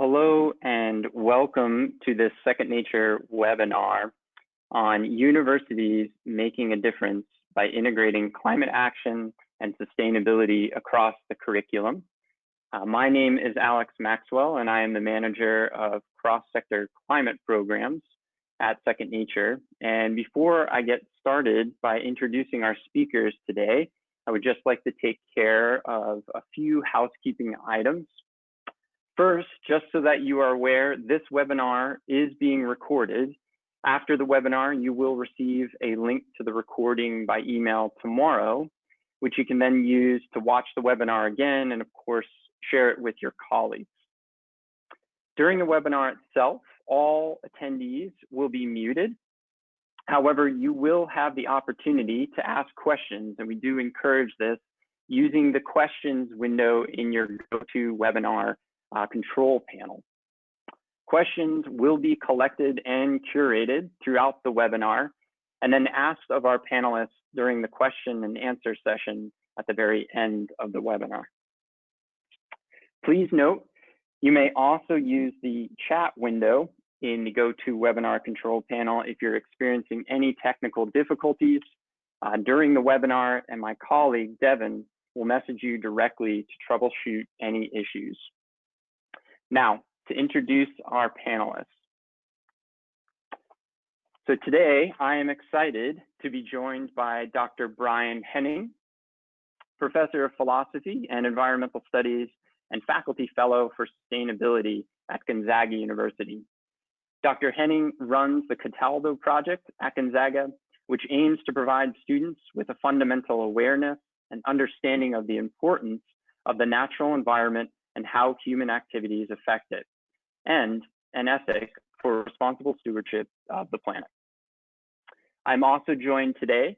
Hello and welcome to this Second Nature webinar on universities making a difference by integrating climate action and sustainability across the curriculum. My name is Alex Maxwell, and I am the manager of cross-sector climate programs at Second Nature. And before I get started by introducing our speakers today, I would just like to take care of a few housekeeping items. First, just so that you are aware, this webinar is being recorded. After the webinar, you will receive a link to the recording by email tomorrow, which you can then use to watch the webinar again and, of course, share it with your colleagues. During the webinar itself, all attendees will be muted. However, you will have the opportunity to ask questions, and we do encourage this using the questions window in your GoToWebinar control panel. Questions will be collected and curated throughout the webinar and then asked of our panelists during the question and answer session at the very end of the webinar. Please note, you may also use the chat window in the GoToWebinar control panel if you're experiencing any technical difficulties during the webinar, and my colleague Devin will message you directly to troubleshoot any issues. Now, to introduce our panelists. So today, I am excited to be joined by Dr. Brian Henning, Professor of Philosophy and Environmental Studies and Faculty Fellow for Sustainability at Gonzaga University. Dr. Henning runs the Cataldo Project at Gonzaga, which aims to provide students with a fundamental awareness and understanding of the importance of the natural environment and how human activities affect it, and an ethic for responsible stewardship of the planet. I'm also joined today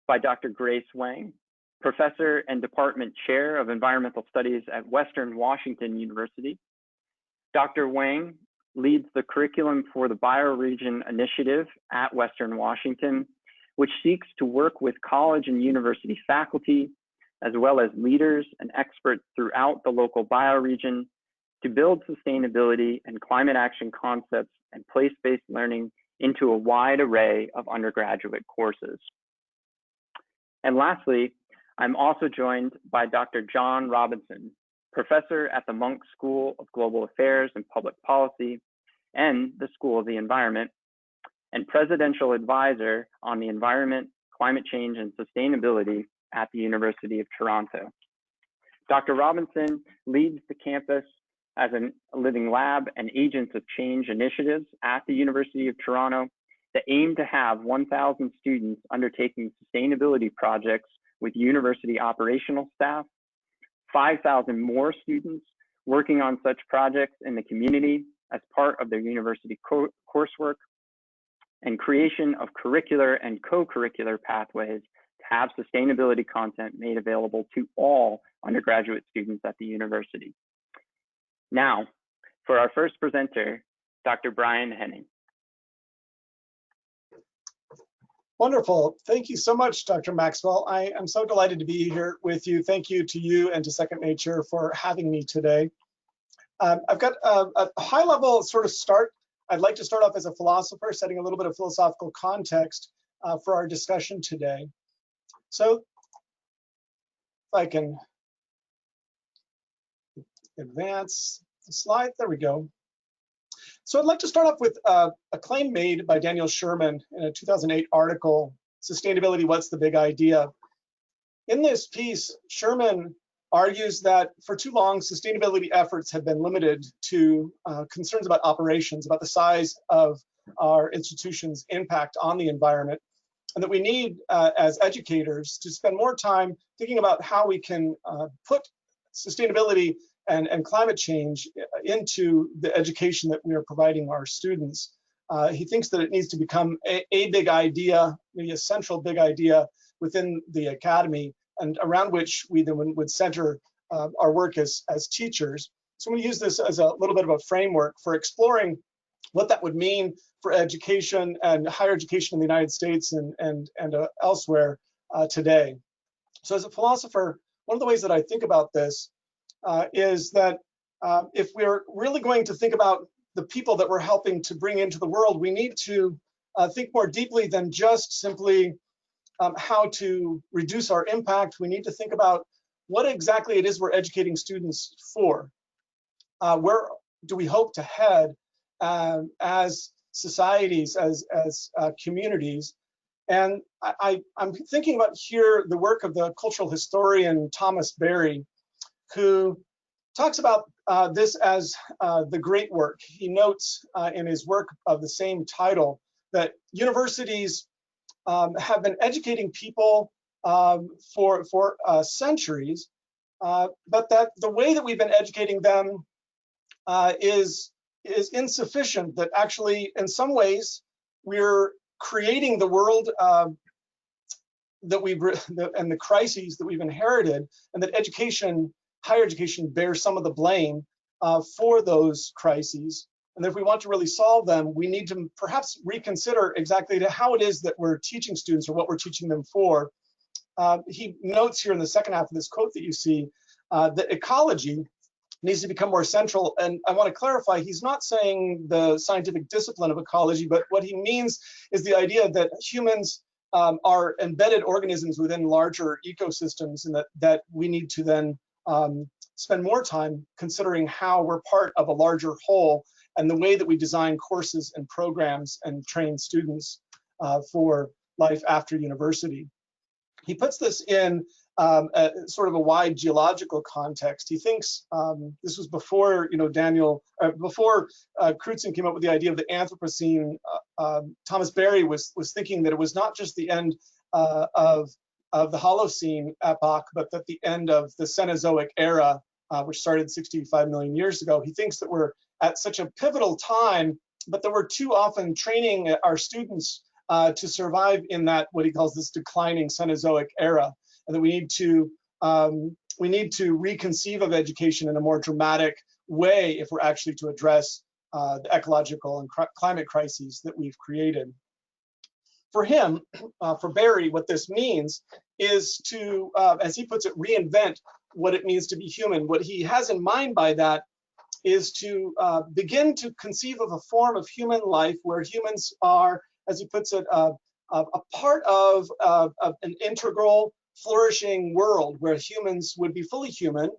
by Dr. Grace Wang, Professor and Department Chair of Environmental Studies at Western Washington University. Dr. Wang leads the curriculum for the Bioregion Initiative at Western Washington, which seeks to work with college and university faculty, as well as leaders and experts throughout the local bioregion to build sustainability and climate action concepts and place-based learning into a wide array of undergraduate courses. And lastly, I'm also joined by Dr. John Robinson, professor at the Munk School of Global Affairs and Public Policy and the School of the Environment, and presidential advisor on the environment, climate change, and sustainability at the University of Toronto. Dr. Robinson leads the campus as a living lab and agents of change initiatives at the University of Toronto that aim to have 1,000 students undertaking sustainability projects with university operational staff, 5,000 more students working on such projects in the community as part of their university coursework, and creation of curricular and co-curricular pathways to have sustainability content made available to all undergraduate students at the university. Now, for our first presenter, Dr. Brian Henning. Wonderful. Thank you so much, Dr. Maxwell. I am so delighted to be here with you. Thank you to you and to Second Nature for having me today. I've got a high-level sort of start. I'd like to start off as a philosopher, setting a little bit of philosophical context for our discussion today. So if I can advance the slide, there we go. So I'd like to start off with a claim made by Daniel Sherman in a 2008 article, Sustainability, What's the Big Idea? In this piece, Sherman argues that for too long, sustainability efforts have been limited to concerns about operations, about the size of our institutions' impact on the environment, and that we need, as educators, to spend more time thinking about how we can put sustainability and climate change into the education that we are providing our students. He thinks that it needs to become a big idea, maybe a central big idea within the academy, and around which we then would center our work as teachers. So we use this as a little bit of a framework for exploring what that would mean for education and higher education in the United States and elsewhere today. So as a philosopher, one of the ways that I think about this is that if we're really going to think about the people that we're helping to bring into the world, we need to think more deeply than just simply how to reduce our impact. We need to think about what exactly it is we're educating students for. Where do we hope to head as societies, as communities? And I'm thinking about here the work of the cultural historian Thomas Berry, who talks about this as the great work. He notes in his work of the same title that universities have been educating people for centuries, but that the way that we've been educating them is insufficient, that actually in some ways we're creating the world that and the crises that we've inherited, and that higher education bears some of the blame for those crises. And if we want to really solve them, we need to perhaps reconsider exactly how it is that we're teaching students or what we're teaching them for. He notes here in the second half of this quote that you see that ecology needs to become more central. And I want to clarify, he's not saying the scientific discipline of ecology, but what he means is the idea that humans are embedded organisms within larger ecosystems, and that we need to then spend more time considering how we're part of a larger whole, and the way that we design courses and programs and train students for life after university. He puts this in sort of a wide geological context. He thinks this was before, before Crutzen came up with the idea of the Anthropocene. Thomas Berry was thinking that it was not just the end of the Holocene epoch, but that the end of the Cenozoic era, which started 65 million years ago. He thinks that we're at such a pivotal time, but that we're too often training our students to survive in that, what he calls this declining Cenozoic era, and that we need to reconceive of education in a more dramatic way if we're actually to address the ecological and climate crises that we've created. For him, for Berry, what this means is to, as he puts it, reinvent what it means to be human. What he has in mind by that is to begin to conceive of a form of human life where humans are, as he puts it, a part of an integral, flourishing world where humans would be fully human,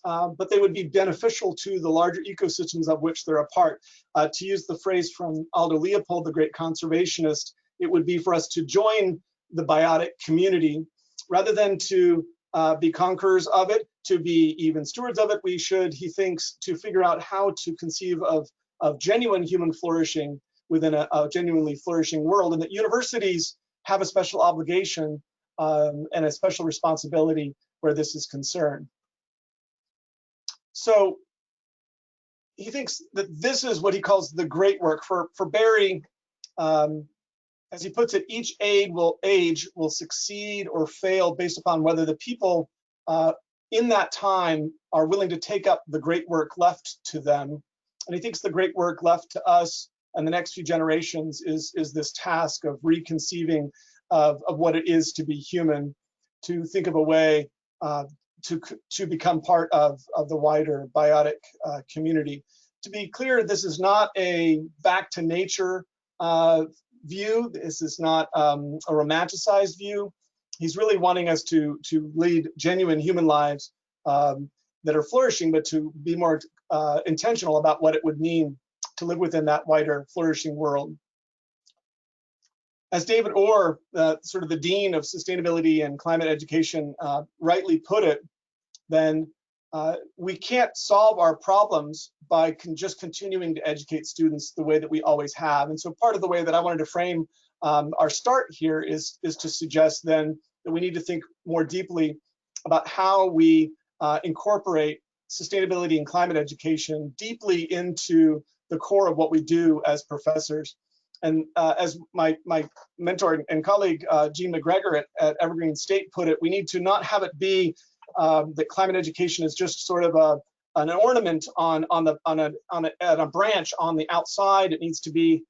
but they would be beneficial to the larger ecosystems of which they're a part. To use the phrase from Aldo Leopold, the great conservationist, it would be for us to join the biotic community rather than to be conquerors of it, to be even stewards of it. We should, he thinks, to figure out how to conceive of genuine human flourishing within a genuinely flourishing world, and that universities have a special obligation and a special responsibility where this is concerned. So he thinks that this is what he calls the great work. For Berry, as he puts it, each age will succeed or fail based upon whether the people in that time are willing to take up the great work left to them. And he thinks the great work left to us and the next few generations is this task of reconceiving of what it is to be human, to think of a way to become part of the wider biotic community. To be clear, this is not a back to nature view. This is not a romanticized view. He's really wanting us to lead genuine human lives that are flourishing, but to be more intentional about what it would mean to live within that wider flourishing world. As David Orr, sort of the dean of sustainability and climate education, rightly put it, then we can't solve our problems by just continuing to educate students the way that we always have. And so part of the way that I wanted to frame our start here is to suggest then that we need to think more deeply about how we incorporate sustainability and climate education deeply into the core of what we do as professors. And as my mentor and colleague, Jean McGregor at Evergreen State put it, we need to not have it be that climate education is just sort of an ornament on a branch on the outside. It needs to be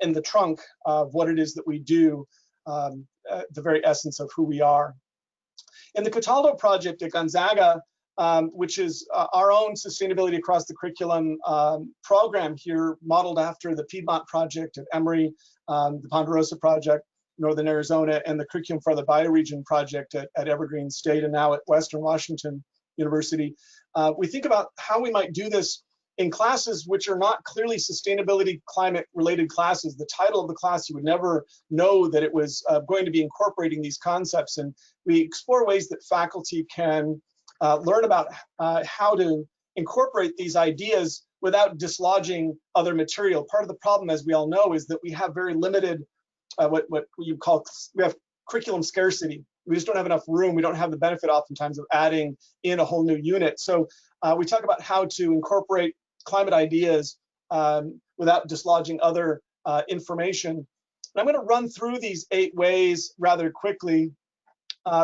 in the trunk of what it is that we do, the very essence of who we are. In the Cataldo project at Gonzaga, which is our own sustainability across the curriculum program here, modeled after the Piedmont Project at Emory, the Ponderosa Project, Northern Arizona, and the Curriculum for the Bioregion Project at Evergreen State, and now at Western Washington University. We think about how we might do this in classes which are not clearly sustainability climate related classes. The title of the class, you would never know that it was going to be incorporating these concepts. And we explore ways that faculty can learn about how to incorporate these ideas without dislodging other material. Part of the problem, as we all know, is that we have very limited, we have curriculum scarcity. We just don't have enough room. We don't have the benefit oftentimes of adding in a whole new unit. So we talk about how to incorporate climate ideas without dislodging other information. And I'm going to run through these 8 ways rather quickly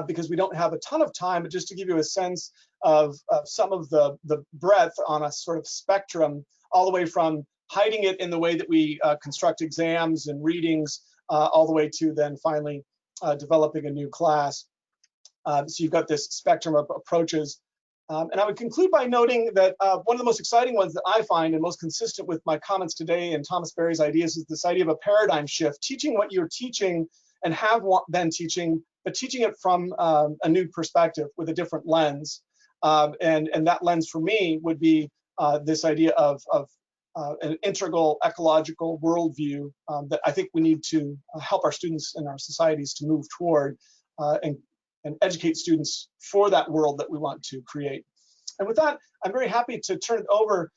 because we don't have a ton of time, but just to give you a sense of some of the breadth on a sort of spectrum, all the way from hiding it in the way that we construct exams and readings, all the way to then finally developing a new class. So you've got this spectrum of approaches. And I would conclude by noting that one of the most exciting ones that I find and most consistent with my comments today and Thomas Berry's ideas is this idea of a paradigm shift, teaching what you're teaching and have been teaching, but teaching it from a new perspective with a different lens. And that lens for me would be this idea of an integral ecological worldview that I think we need to help our students and our societies to move toward and educate students for that world that we want to create. And with that, I'm very happy to turn it over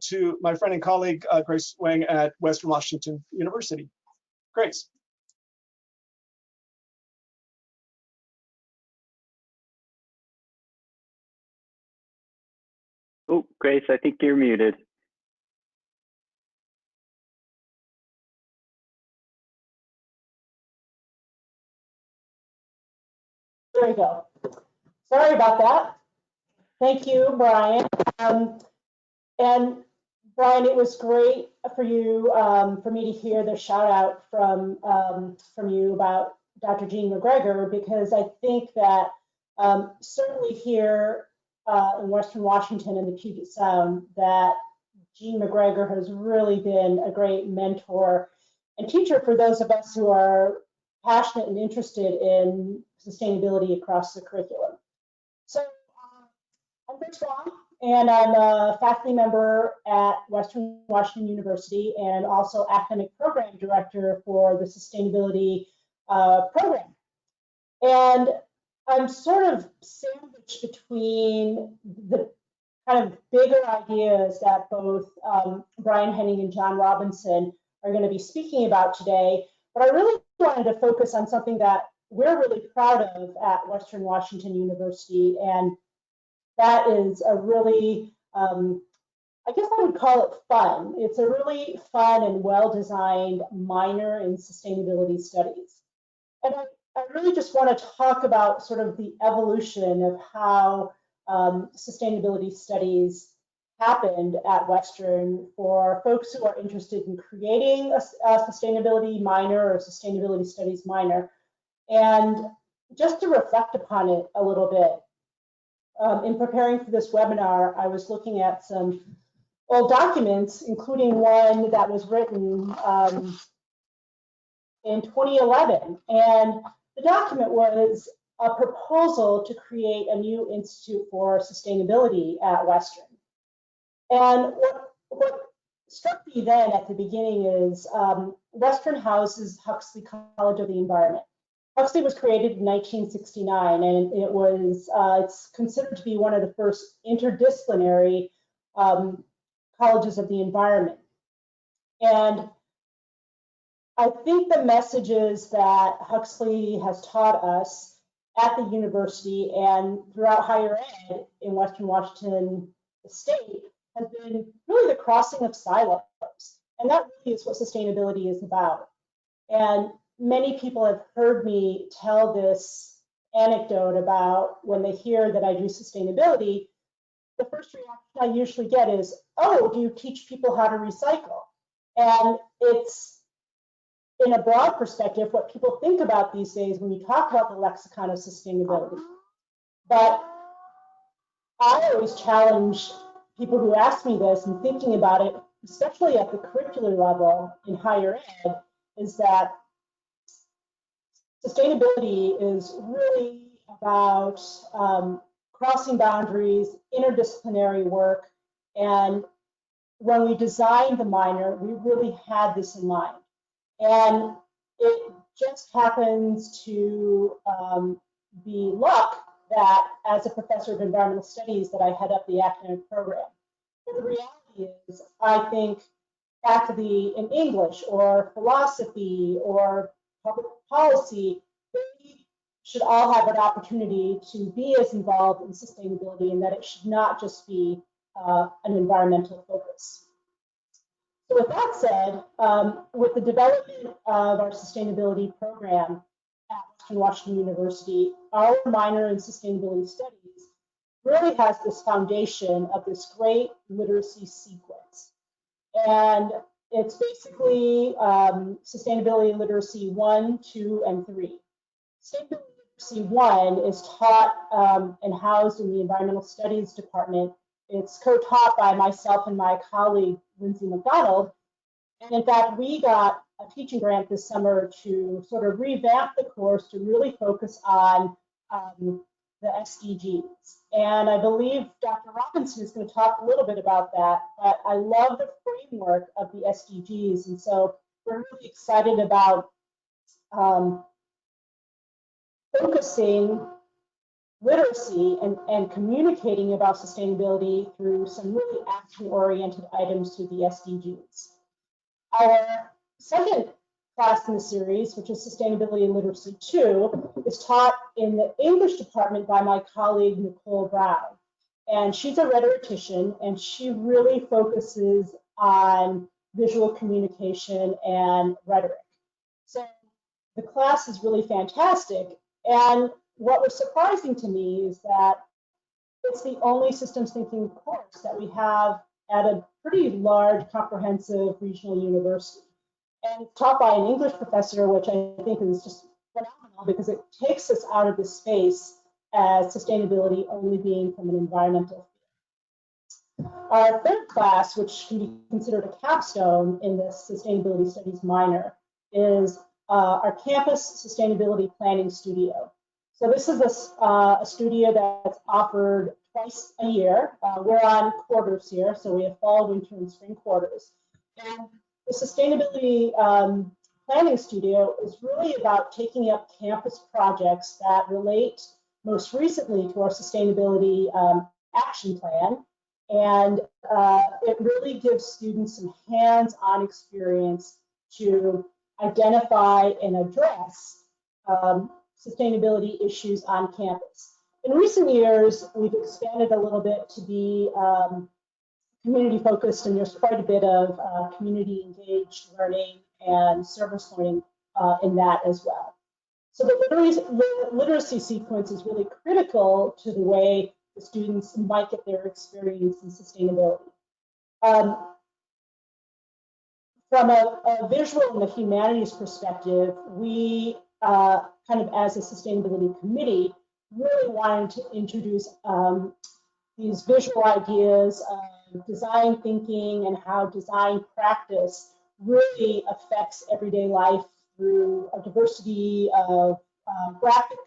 to my friend and colleague, Grace Wang at Western Washington University. Grace. Oh, Grace, I think you're muted. There we go. Sorry about that. Thank you, Brian. And Brian, it was great for you, for me to hear the shout out from you about Dr. Jean McGregor, because I think that certainly here in Western Washington and the Puget Sound, that Jean McGregor has really been a great mentor and teacher for those of us who are passionate and interested in sustainability across the curriculum. So I'm Grace Wang, and I'm a faculty member at Western Washington University and also academic program director for the sustainability program. And I'm sort of sandwiched between the kind of bigger ideas that both Brian Henning and John Robinson are going to be speaking about today, but I really wanted to focus on something that we're really proud of at Western Washington University, and that is a really, I guess I would call it fun. It's a really fun and well-designed minor in sustainability studies. And I really just want to talk about sort of the evolution of how sustainability studies happened at Western for folks who are interested in creating a sustainability minor or sustainability studies minor, and just to reflect upon it a little bit. In preparing for this webinar, I was looking at some old documents, including one that was written in 2011, and the document was a proposal to create a new Institute for Sustainability at Western. And what struck me then at the beginning is Western houses Huxley College of the Environment. Huxley was created in 1969, and it was it's considered to be one of the first interdisciplinary colleges of the environment. And I think the messages that Huxley has taught us at the university and throughout higher ed in Western Washington State has been really the crossing of silos. And that really is what sustainability is about. And many people have heard me tell this anecdote about when they hear that I do sustainability, the first reaction I usually get is, oh, do you teach people how to recycle? And it's, in a broad perspective, what people think about these days when you talk about the lexicon of sustainability. But I always challenge people who ask me this and thinking about it, especially at the curricular level in higher ed, is that sustainability is really about crossing boundaries, interdisciplinary work, and when we designed the minor, we really had this in mind. And it just happens to be luck that as a professor of environmental studies that I head up the academic program. But the reality is, I think faculty in English or philosophy or public policy, they should all have an opportunity to be as involved in sustainability, and that it should not just be an environmental focus. So with that said, with the development of our sustainability program at Western Washington University, our minor in sustainability studies really has this foundation of this great literacy sequence. And it's basically sustainability literacy 1, 2, and 3. Sustainability literacy 1 is taught and housed in the environmental studies department. It's co-taught by myself and my colleague, Lindsay McDonald. And in fact, we got a teaching grant this summer to sort of revamp the course to really focus on the SDGs. And I believe Dr. Robinson is going to talk a little bit about that, but I love the framework of the SDGs. And so we're really excited about focusing literacy and communicating about sustainability through some really action-oriented items through the SDGs. Our second class in the series, which is Sustainability and Literacy 2, is taught in the English department by my colleague, Nicole Brown. And she's a rhetorician, and she really focuses on visual communication and rhetoric. So the class is really fantastic. And what was surprising to me is that it's the only systems thinking course that we have at a pretty large, comprehensive regional university. And taught by an English professor, which I think is just phenomenal because it takes us out of the space as sustainability only being from an environmental field. Our third class, which can be considered a capstone in this sustainability studies minor, is our campus sustainability planning studio. So this is a studio that's offered twice a year. We're on quarters here, so we have fall, winter, and spring quarters. And the sustainability planning studio is really about taking up campus projects that relate most recently to our sustainability action plan. And it really gives students some hands-on experience to identify and address sustainability issues on campus. In recent years, we've expanded a little bit to be community focused, and there's quite a bit of community engaged learning and service learning in that as well. So the literacy sequence is really critical to the way the students might get their experience in sustainability. From a visual and the humanities perspective, we kind of as a sustainability committee really wanted to introduce these visual ideas of design thinking and how design practice really affects everyday life through a diversity of graphic,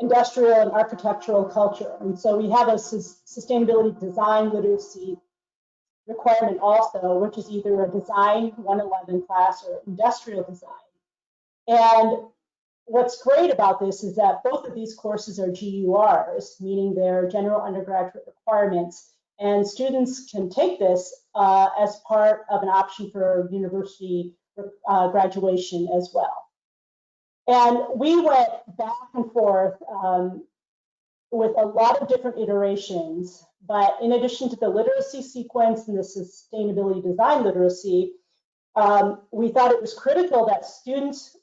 industrial, and architectural culture. And so we have a sustainability design literacy requirement also, which is either a design 111 class or industrial design. And what's great about this is that both of these courses are GURs, meaning they're general undergraduate requirements, and students can take this as part of an option for university graduation as well. And we went back and forth with a lot of different iterations, but in addition to the literacy sequence and the sustainability design literacy, we thought it was critical that students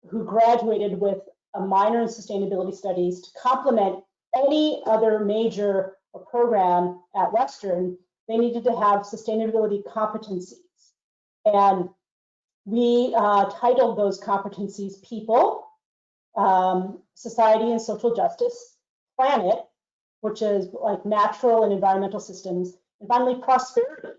who graduated with a minor in sustainability studies to complement any other major or program at Western, they needed to have sustainability competencies. And we titled those competencies People, Society and Social Justice, Planet, which is like natural and environmental systems, and finally prosperity,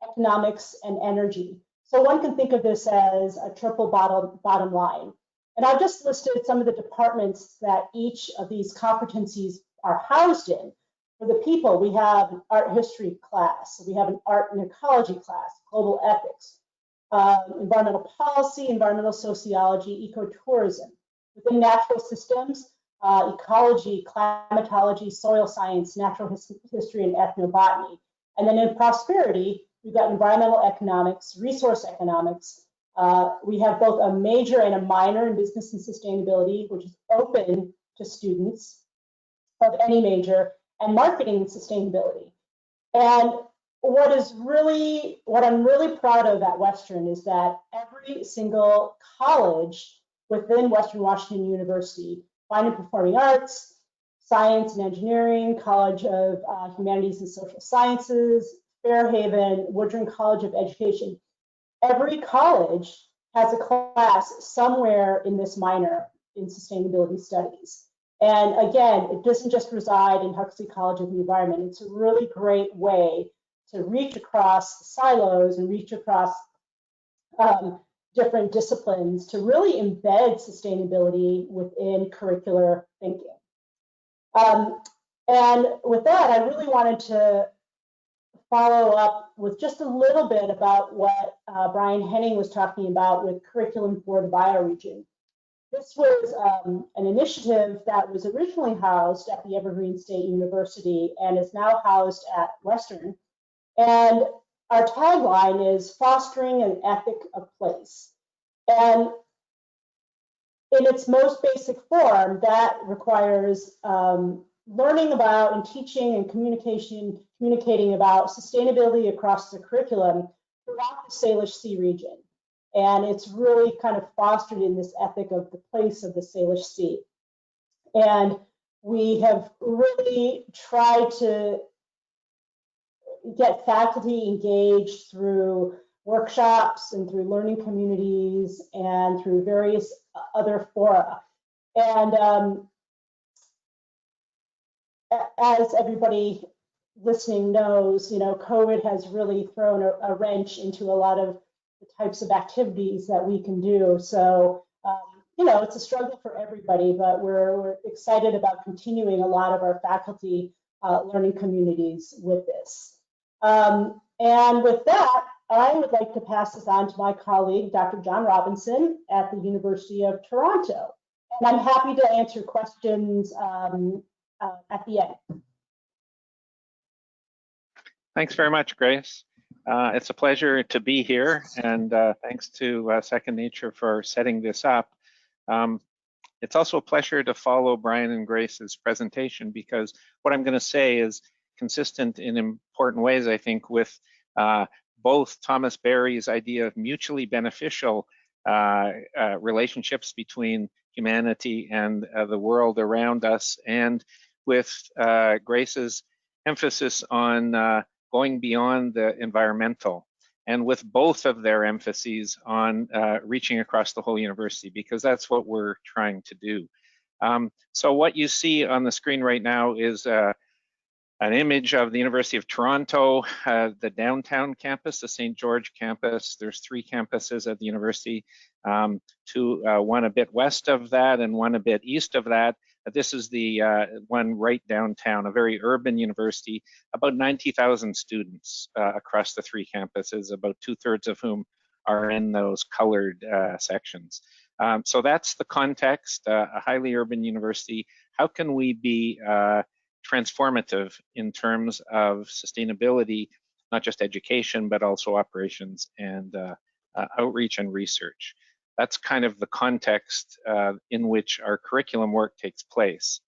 economics and energy. So one can think of this as a triple bottom line. And I've just listed some of the departments that each of these competencies are housed in. For the people, we have an art history class, we have an art and ecology class, global ethics, environmental policy, environmental sociology, ecotourism. Within natural systems, ecology, climatology, soil science, natural history, and ethnobotany. And then in prosperity, we've got environmental economics, resource economics. We have both a major and a minor in business and sustainability, which is open to students of any major, and marketing and sustainability. And what I'm really proud of at Western is that every single college within Western Washington University, Fine and Performing Arts, Science and Engineering, College of Humanities and Social Sciences, Fairhaven, Woodring College of Education, every college has a class somewhere in this minor in sustainability studies. And again, it doesn't just reside in Huxley College of the Environment. It's a really great way to reach across silos and reach across different disciplines to really embed sustainability within curricular thinking. And with that, I really wanted to follow up with just a little bit about what Brian Henning was talking about with curriculum for the bioregion. This was an initiative that was originally housed at the Evergreen State University and is now housed at Western. And our tagline is fostering an ethic of place. And in its most basic form, that requires learning about and teaching and communicating about sustainability across the curriculum throughout the Salish Sea region. And it's really kind of fostered in this ethic of the place of the Salish Sea. And we have really tried to get faculty engaged through workshops and through learning communities and through various other fora. And as everybody listening knows, you know, COVID has really thrown a wrench into a lot of the types of activities that we can do. So, you know, it's a struggle for everybody, but we're excited about continuing a lot of our faculty learning communities with this. And with that, I would like to pass this on to my colleague, Dr. John Robinson at the University of Toronto. And I'm happy to answer questions at the end. Thanks very much, Grace. It's a pleasure to be here, and thanks to Second Nature for setting this up. It's also a pleasure to follow Brian and Grace's presentation, because what I'm going to say is consistent in important ways, I think, with both Thomas Berry's idea of mutually beneficial relationships between humanity and the world around us, and with Grace's emphasis on going beyond the environmental, and with both of their emphases on reaching across the whole university, because that's what we're trying to do. So what you see on the screen right now is an image of the University of Toronto, the downtown campus, the St. George campus. There's 3 campuses at the university, one a bit west of that and one a bit east of that. This is the one right downtown, a very urban university, about 90,000 students across the 3 campuses, about 2/3 of whom are in those colored sections. So that's the context, a highly urban university. How can we be transformative in terms of sustainability, not just education, but also operations and outreach and research? That's kind of the context in which our curriculum work takes place.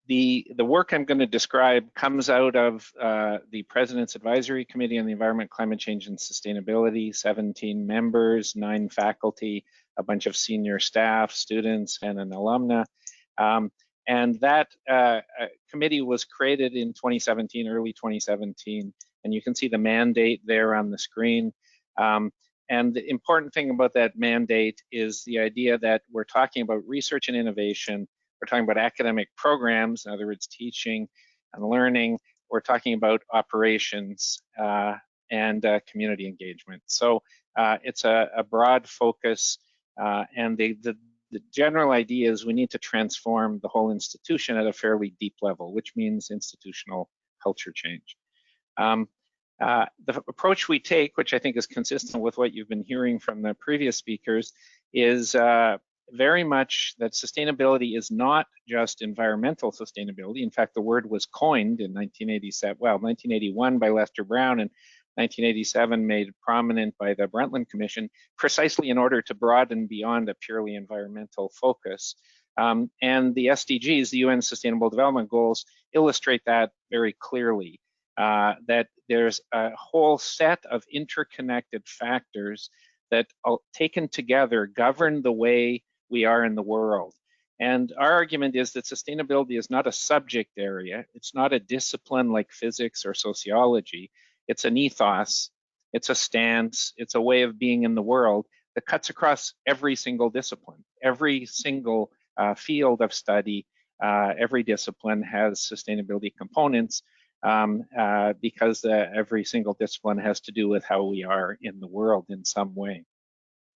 The work I'm going to describe comes out of the President's Advisory Committee on the Environment, Climate Change, and Sustainability, 17 members, 9 faculty, a bunch of senior staff, students, and an alumna. And that committee was created in 2017, early 2017, and you can see the mandate there on the screen. And the important thing about that mandate is the idea that we're talking about research and innovation we're talking about academic programs, in other words, teaching and learning. We're talking about operations and community engagement. So it's a broad focus, and the general idea is we need to transform the whole institution at a fairly deep level, which means institutional culture change. The approach we take, which I think is consistent with what you've been hearing from the previous speakers, is very much that sustainability is not just environmental sustainability. In fact, the word was coined in 1981 by Lester Brown, and 1987 made prominent by the Brundtland Commission, precisely in order to broaden beyond a purely environmental focus. And the SDGs, the UN Sustainable Development Goals, illustrate that very clearly, that there's a whole set of interconnected factors that, taken together, govern the way we are in the world. And our argument is that sustainability is not a subject area. It's not a discipline like physics or sociology. It's an ethos, it's a stance, it's a way of being in the world that cuts across every single discipline. Every single field of study, every discipline has sustainability components because every single discipline has to do with how we are in the world in some way.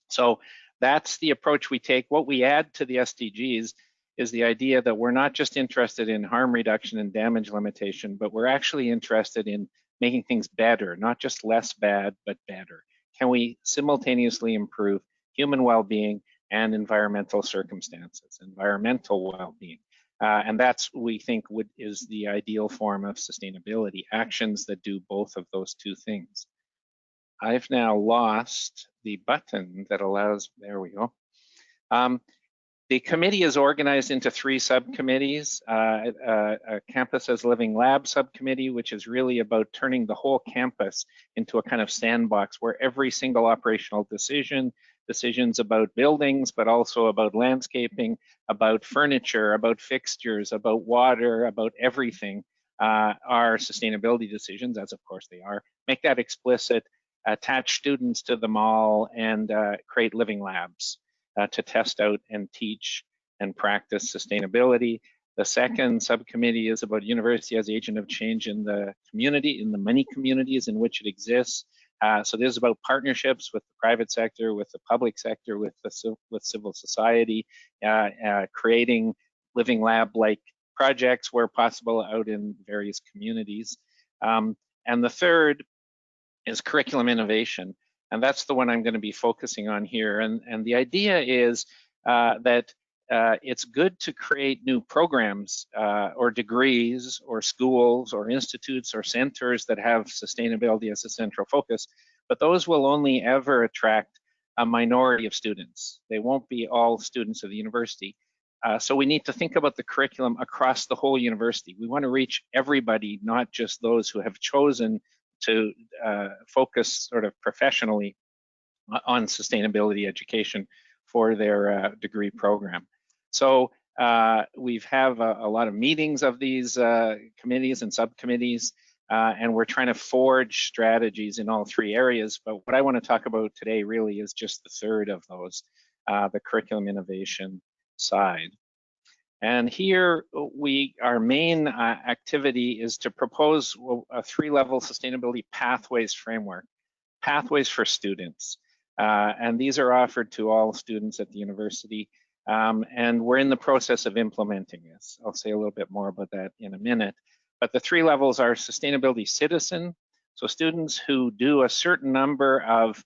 So that's the approach we take. What we add to the SDGs is the idea that we're not just interested in harm reduction and damage limitation, but we're actually interested in making things better, not just less bad, but better. Can we simultaneously improve human well-being and environmental circumstances, environmental well-being? And that's, we think, is the ideal form of sustainability, actions that do both of those two things. I've now lost the button that allows, there we go. The committee is organized into 3 subcommittees. A Campus as Living Lab subcommittee, which is really about turning the whole campus into a kind of sandbox where every single operational decisions about buildings, but also about landscaping, about furniture, about fixtures, about water, about everything are sustainability decisions, as of course they are. Make that explicit, attach students to them all, and create living labs to test out and teach and practice sustainability. The second subcommittee is about university as agent of change in the community, in the many communities in which it exists. So this is about partnerships with the private sector, with the public sector, with civil society, creating living lab-like projects where possible out in various communities. And the third is curriculum innovation. And that's the one I'm going to be focusing on here. And the idea is that it's good to create new programs or degrees or schools or institutes or centers that have sustainability as a central focus, but those will only ever attract a minority of students. They won't be all students of the university. So we need to think about the curriculum across the whole university. We want to reach everybody, not just those who have chosen to focus sort of professionally on sustainability education for their degree program. So we have a lot of meetings of these committees and subcommittees, and we're trying to forge strategies in all 3 areas. But what I want to talk about today really is just the third of those, the curriculum innovation side. And here, our main activity is to propose a 3-level sustainability pathways framework, pathways for students. And these are offered to all students at the university. And we're in the process of implementing this. I'll say a little bit more about that in a minute. But the 3 levels are sustainability citizen, so students who do a certain number of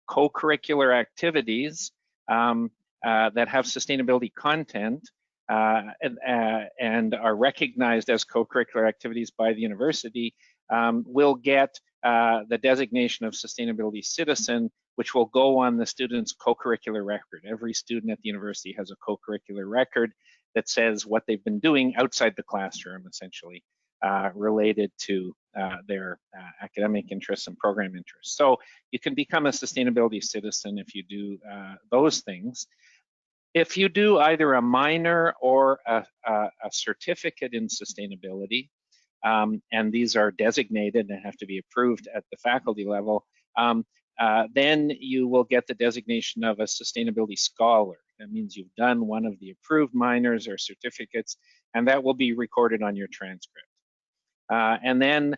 co-curricular activities that have sustainability content, and are recognized as co-curricular activities by the university, will get the designation of sustainability citizen, which will go on the student's co-curricular record. Every student at the university has a co-curricular record that says what they've been doing outside the classroom, essentially, related to their academic interests and program interests. So you can become a sustainability citizen if you do those things. If you do either a minor or a certificate in sustainability, and these are designated and have to be approved at the faculty level, then you will get the designation of a sustainability scholar. That means you've done one of the approved minors or certificates, and that will be recorded on your transcript. And then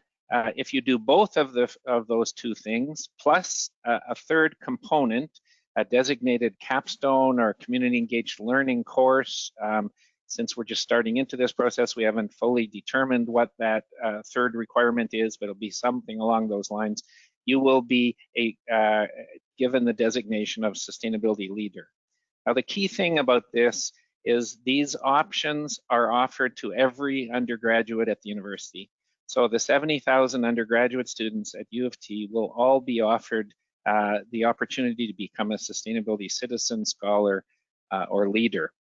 if you do both of those two things, plus a third component, a designated capstone or community engaged learning course, since we're just starting into this process, we haven't fully determined what that third requirement is, but it'll be something along those lines. You will be given the designation of sustainability leader. Now, the key thing about this is these options are offered to every undergraduate at the university. So the 70,000 undergraduate students at U of T will all be offered the opportunity to become a sustainability citizen, scholar, or leader.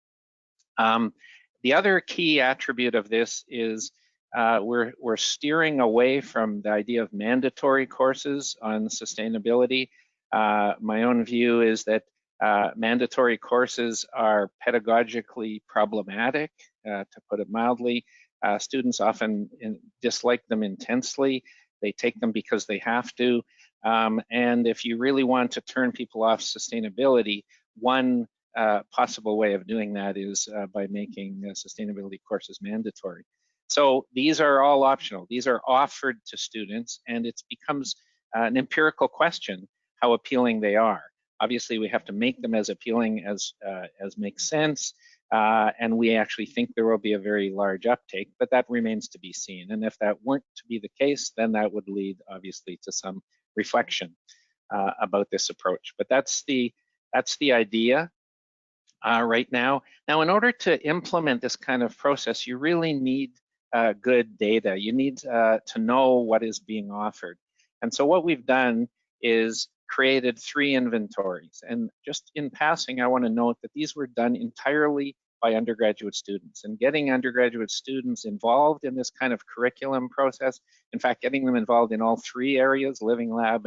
The other key attribute of this is we're steering away from the idea of mandatory courses on sustainability. My own view is that mandatory courses are pedagogically problematic, to put it mildly. Students often dislike them intensely. They take them because they have to. And if you really want to turn people off sustainability, one possible way of doing that is by making sustainability courses mandatory. So these are all optional. These are offered to students, and it becomes an empirical question how appealing they are. Obviously, we have to make them as appealing as makes sense, and we actually think there will be a very large uptake, but that remains to be seen. And if that weren't to be the case, then that would lead, obviously, to some reflection about this approach. But that's the idea right now. Now, in order to implement this kind of process, you really need good data. You need to know what is being offered. And so what we've done is created 3 inventories. And just in passing, I want to note that these were done entirely by undergraduate students, and getting undergraduate students involved in this kind of curriculum process, in fact, getting them involved in all 3 areas, living lab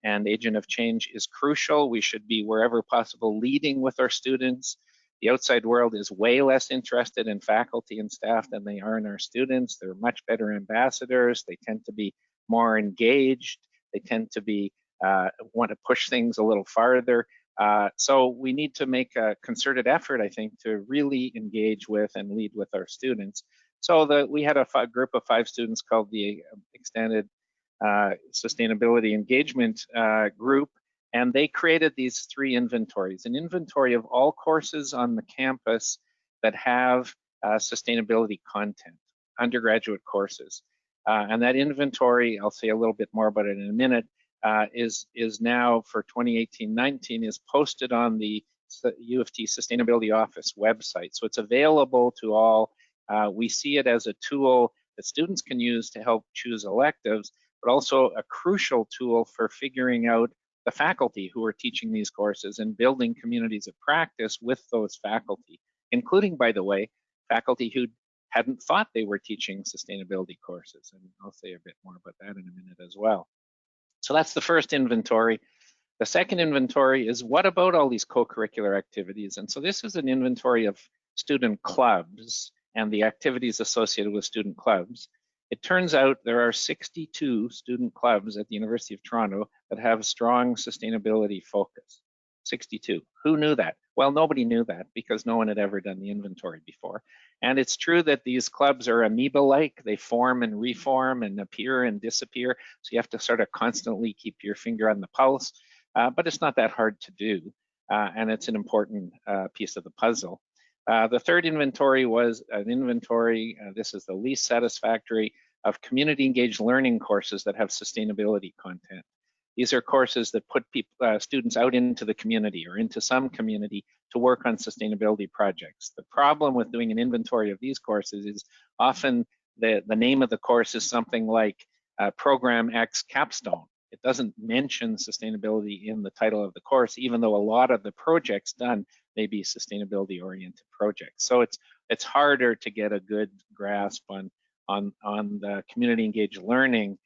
and agent of change, is crucial. We should be, wherever possible, leading with our students. The outside world is way less interested in faculty and staff than they are in our students. They're much better ambassadors. They tend to be more engaged. They tend to be want to push things a little farther. So we need to make a concerted effort, I think, to really engage with and lead with our students. So we had a group of 5 students called the Extended Sustainability Engagement Group, and they created these 3 inventories: an inventory of all courses on the campus that have sustainability content, undergraduate courses. And that inventory, I'll say a little bit more about it in a minute, is now for 2018-19 is posted on the U of T Sustainability Office website. So it's available to all. We see it as a tool that students can use to help choose electives, but also a crucial tool for figuring out the faculty who are teaching these courses and building communities of practice with those faculty, including, by the way, faculty who hadn't thought they were teaching sustainability courses. And I'll say a bit more about that in a minute as well. So that's the first inventory. The second inventory is, what about all these co-curricular activities? And so this is an inventory of student clubs and the activities associated with student clubs. It turns out there are 62 student clubs at the University of Toronto that have strong sustainability focus. 62. Who knew that? Well, nobody knew that because no one had ever done the inventory before. And it's true that these clubs are amoeba-like. They form and reform and appear and disappear. So you have to sort of constantly keep your finger on the pulse. But it's not that hard to do. And it's an important piece of the puzzle. The third inventory was an inventory, this is the least satisfactory, of community engaged learning courses that have sustainability content. These are courses that put students out into the community or into some community to work on sustainability projects. The problem with doing an inventory of these courses is often the name of the course is something like Program X Capstone. It doesn't mention sustainability in the title of the course, even though a lot of the projects done may be sustainability oriented projects. So it's harder to get a good grasp on the community engaged learning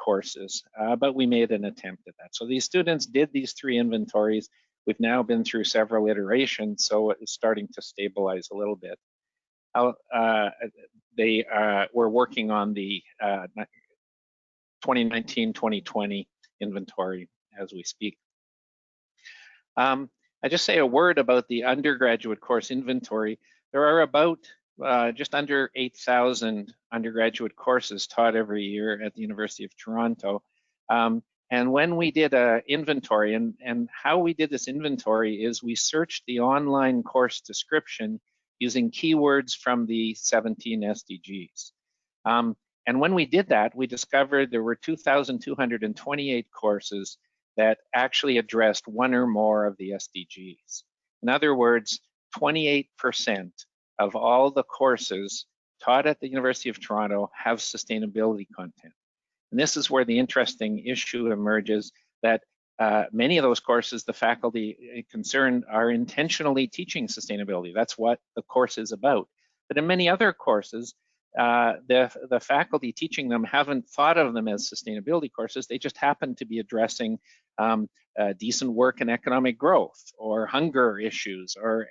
courses, but we made an attempt at that. So these students did these 3 inventories. We've now been through several iterations, so it's starting to stabilize a little bit. We're working on the 2019-2020 inventory as we speak. I just say a word about the undergraduate course inventory. There are about just under 8,000 undergraduate courses taught every year at the University of Toronto. And when we did an inventory, and how we did this inventory is we searched the online course description using keywords from the 17 SDGs. And when we did that, we discovered there were 2,228 courses that actually addressed one or more of the SDGs. In other words, 28% of all the courses taught at the University of Toronto have sustainability content. And this is where the interesting issue emerges that many of those courses, the faculty concerned are intentionally teaching sustainability. That's what the course is about. But in many other courses, the faculty teaching them haven't thought of them as sustainability courses. They just happen to be addressing decent work and economic growth, or hunger issues, or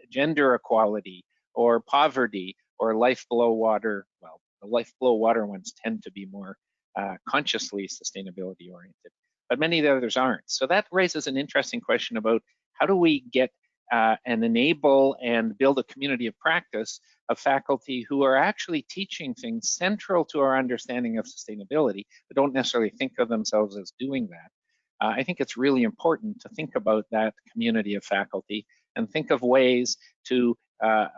gender equality, or poverty, or life below water. Well, the life below water ones tend to be more consciously sustainability oriented, but many of the others aren't. So that raises an interesting question about how do we get and enable and build a community of practice of faculty who are actually teaching things central to our understanding of sustainability, but don't necessarily think of themselves as doing that. I think it's really important to think about that community of faculty and think of ways to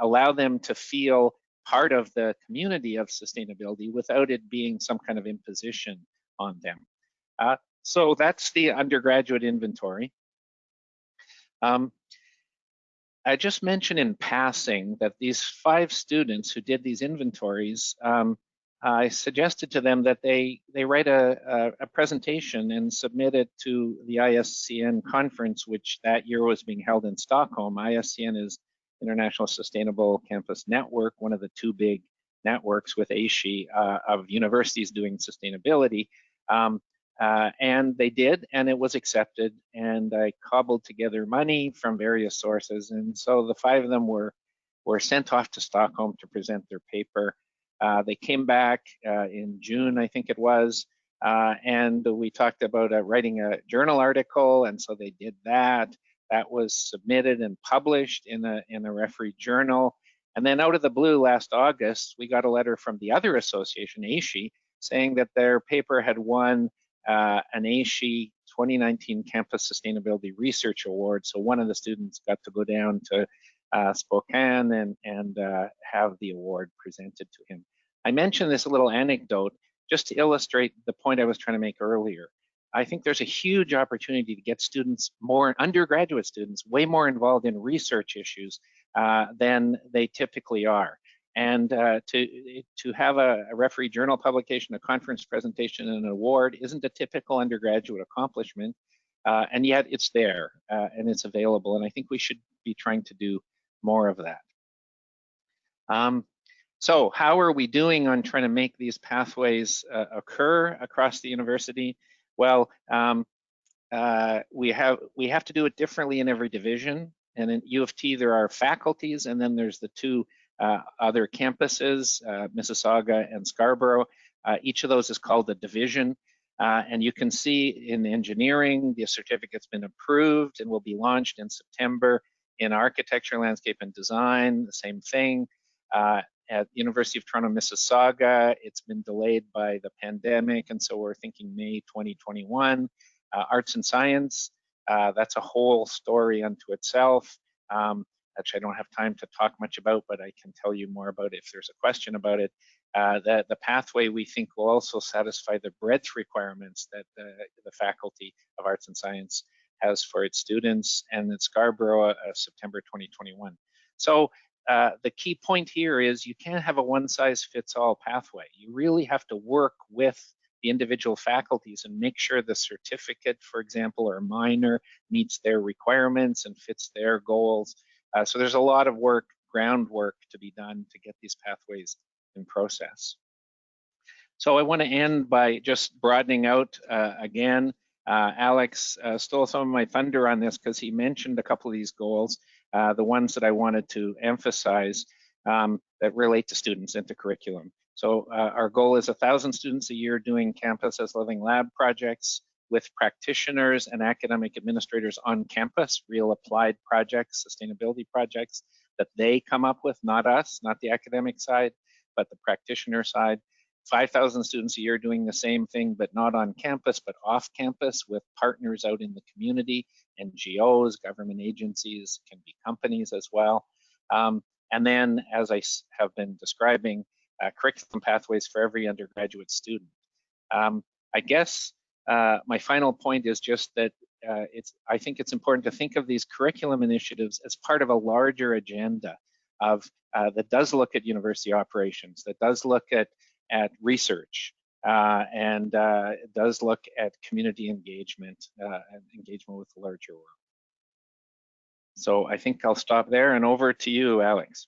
allow them to feel part of the community of sustainability without it being some kind of imposition on them. So that's the undergraduate inventory. I just mentioned in passing that these 5 students who did these inventories, I suggested to them that they write a presentation and submit it to the ISCN conference, which that year was being held in Stockholm. ISCN is International Sustainable Campus Network, one of the 2 big networks with ASHE of universities doing sustainability. And they did, and it was accepted, and I cobbled together money from various sources, and so the 5 of them were sent off to Stockholm to present their paper. They came back in June, I think it was, and we talked about writing a journal article, and so they did that. That was submitted and published in a referee journal. And then out of the blue last August, we got a letter from the other association, ASHE, saying that their paper had won an ASHE 2019 Campus Sustainability Research Award. So one of the students got to go down to Spokane and have the award presented to him. I mentioned this little anecdote just to illustrate the point I was trying to make earlier. I think there's a huge opportunity to get students, more undergraduate students, way more involved in research issues than they typically are. And to have a referee journal publication, a conference presentation, and an award isn't a typical undergraduate accomplishment, and yet it's there and it's available. And I think we should be trying to do more of that. So how are we doing on trying to make these pathways occur across the university? Well, we have to do it differently in every division. And in U of T, there are faculties, and then there's the 2 other campuses, Mississauga and Scarborough. Each of those is called a division. And you can see in engineering, the certificate's been approved and will be launched in September. In architecture, landscape, and design, the same thing. At University of Toronto, Mississauga, it's been delayed by the pandemic, and so we're thinking May 2021. Arts and science, that's a whole story unto itself, which I don't have time to talk much about, but I can tell you more about it if there's a question about it. The pathway we think will also satisfy the breadth requirements that the Faculty of Arts and Science has for its students, and in Scarborough, September 2021. So the key point here is you can't have a one-size-fits-all pathway. You really have to work with the individual faculties and make sure the certificate, for example, or minor meets their requirements and fits their goals. So there's a lot of work, groundwork to be done to get these pathways in process. So I want to end by just broadening out again. Alex stole some of my thunder on this because he mentioned a couple of these goals, the ones that I wanted to emphasize that relate to students and to curriculum. So our goal is 1,000 students a year doing campus as living lab projects, with practitioners and academic administrators on campus, real applied projects, sustainability projects that they come up with, not us, not the academic side, but the practitioner side. 5,000 students a year doing the same thing, but not on campus, but off campus with partners out in the community, NGOs, government agencies, can be companies as well. And then, as I have been describing, curriculum pathways for every undergraduate student. I guess my final point is just that I think it's important to think of these curriculum initiatives as part of a larger agenda of that does look at university operations, that does look at research, and it does look at community engagement and engagement with the larger world. So I think I'll stop there and over to you, Alex.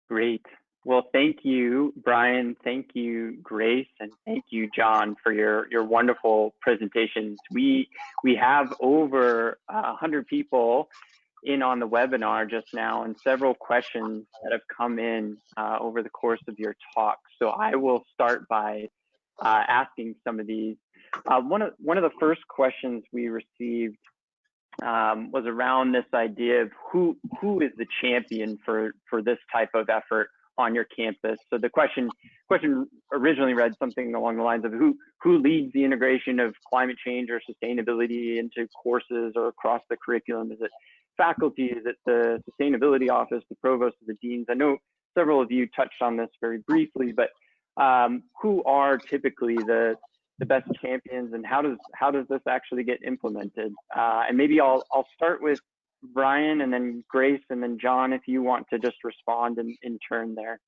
Great. Well, thank you, Brian. Thank you, Grace, and thank you, John, for your wonderful presentations. We have over 100 people in on the webinar just now, and several questions that have come in over the course of your talk. So I will start by asking some of these. One of the first questions we received was around this idea of who is the champion for this type of effort on your campus. So the question originally read something along the lines of who leads the integration of climate change or sustainability into courses or across the curriculum? Is it faculty? Is it the sustainability office, the provost, the deans? I know several of you touched on this very briefly, but who are typically the best champions, and how does this actually get implemented? And maybe I'll start with Brian, and then Grace, and then John, if you want to just respond in turn there.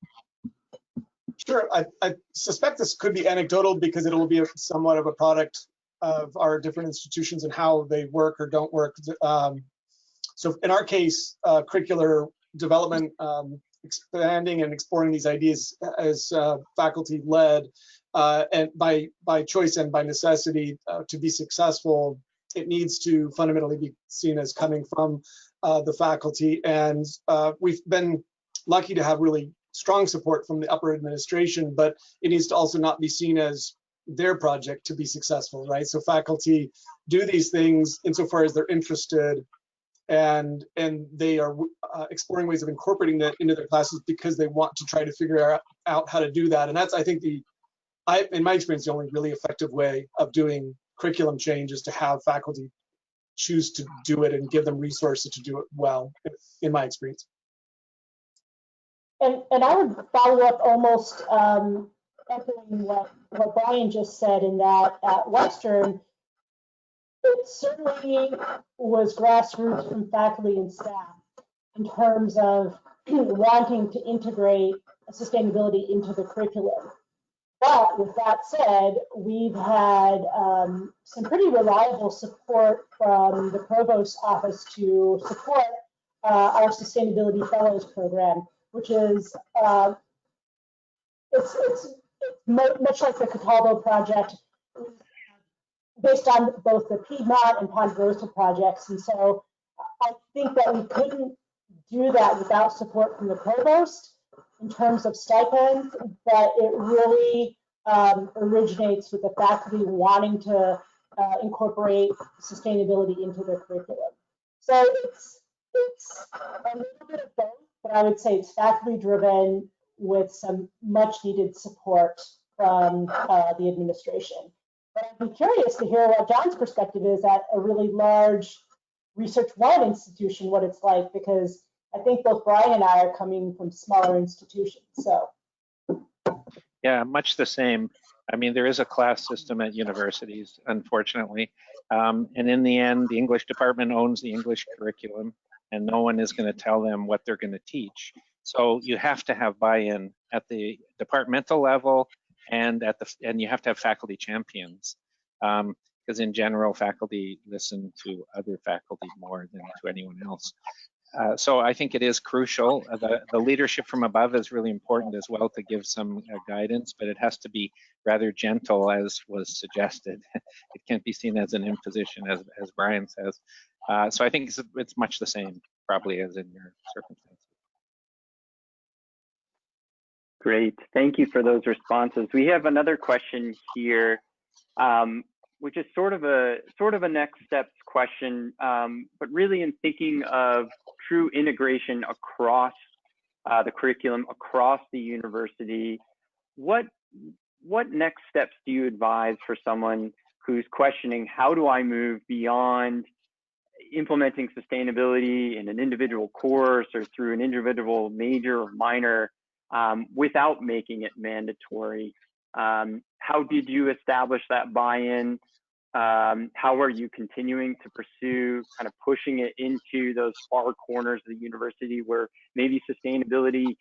Sure. I suspect this could be anecdotal because it will be somewhat of a product of our different institutions and how they work or don't work. So in our case, curricular development, expanding and exploring these ideas as faculty-led, and by choice and by necessity, to be successful, it needs to fundamentally be seen as coming from the faculty. And we've been lucky to have really strong support from the upper administration, but it needs to also not be seen as their project to be successful, right? So faculty do these things insofar as they're interested, and they are exploring ways of incorporating that into their classes because they want to try to figure out how to do that. And that's, I think, in my experience, the only really effective way of doing curriculum change is to have faculty choose to do it and give them resources to do it well, in my experience. And I would follow up almost echoing what Brian just said, in that at Western, it certainly was grassroots from faculty and staff in terms of wanting to integrate sustainability into the curriculum. But with that said, we've had some pretty reliable support from the Provost's office to support our Sustainability Fellows program, which is it's much like the Cataldo project, based on both the Piedmont and Ponderosa projects. And so I think that we couldn't do that without support from the Provost in terms of stipends, but it really originates with the faculty wanting to incorporate sustainability into their curriculum. So it's a little bit of both, but I would say it's faculty driven with some much needed support from the administration. But I'd be curious to hear what John's perspective is at a really large research-led institution, what it's like, because I think both Brian and I are coming from smaller institutions. So. Yeah, much the same. I mean, there is a class system at universities, unfortunately. And in the end, the English department owns the English curriculum, and no one is going to tell them what they're going to teach. So you have to have buy-in at the departmental level, and you have to have faculty champions, because in general, faculty listen to other faculty more than to anyone else. So I think it is crucial. The leadership from above is really important as well to give some guidance, but it has to be rather gentle, as was suggested. It can't be seen as an imposition, as Brian says. So I think it's much the same, probably, as in your circumstances. Great, thank you for those responses. We have another question here, which is sort of a next steps question, but really in thinking of true integration across the curriculum, across the university. What next steps do you advise for someone who's questioning, how do I move beyond implementing sustainability in an individual course or through an individual major or minor without making it mandatory? How did you establish that buy-in? How are you continuing to pursue kind of pushing it into those far corners of the university where maybe sustainability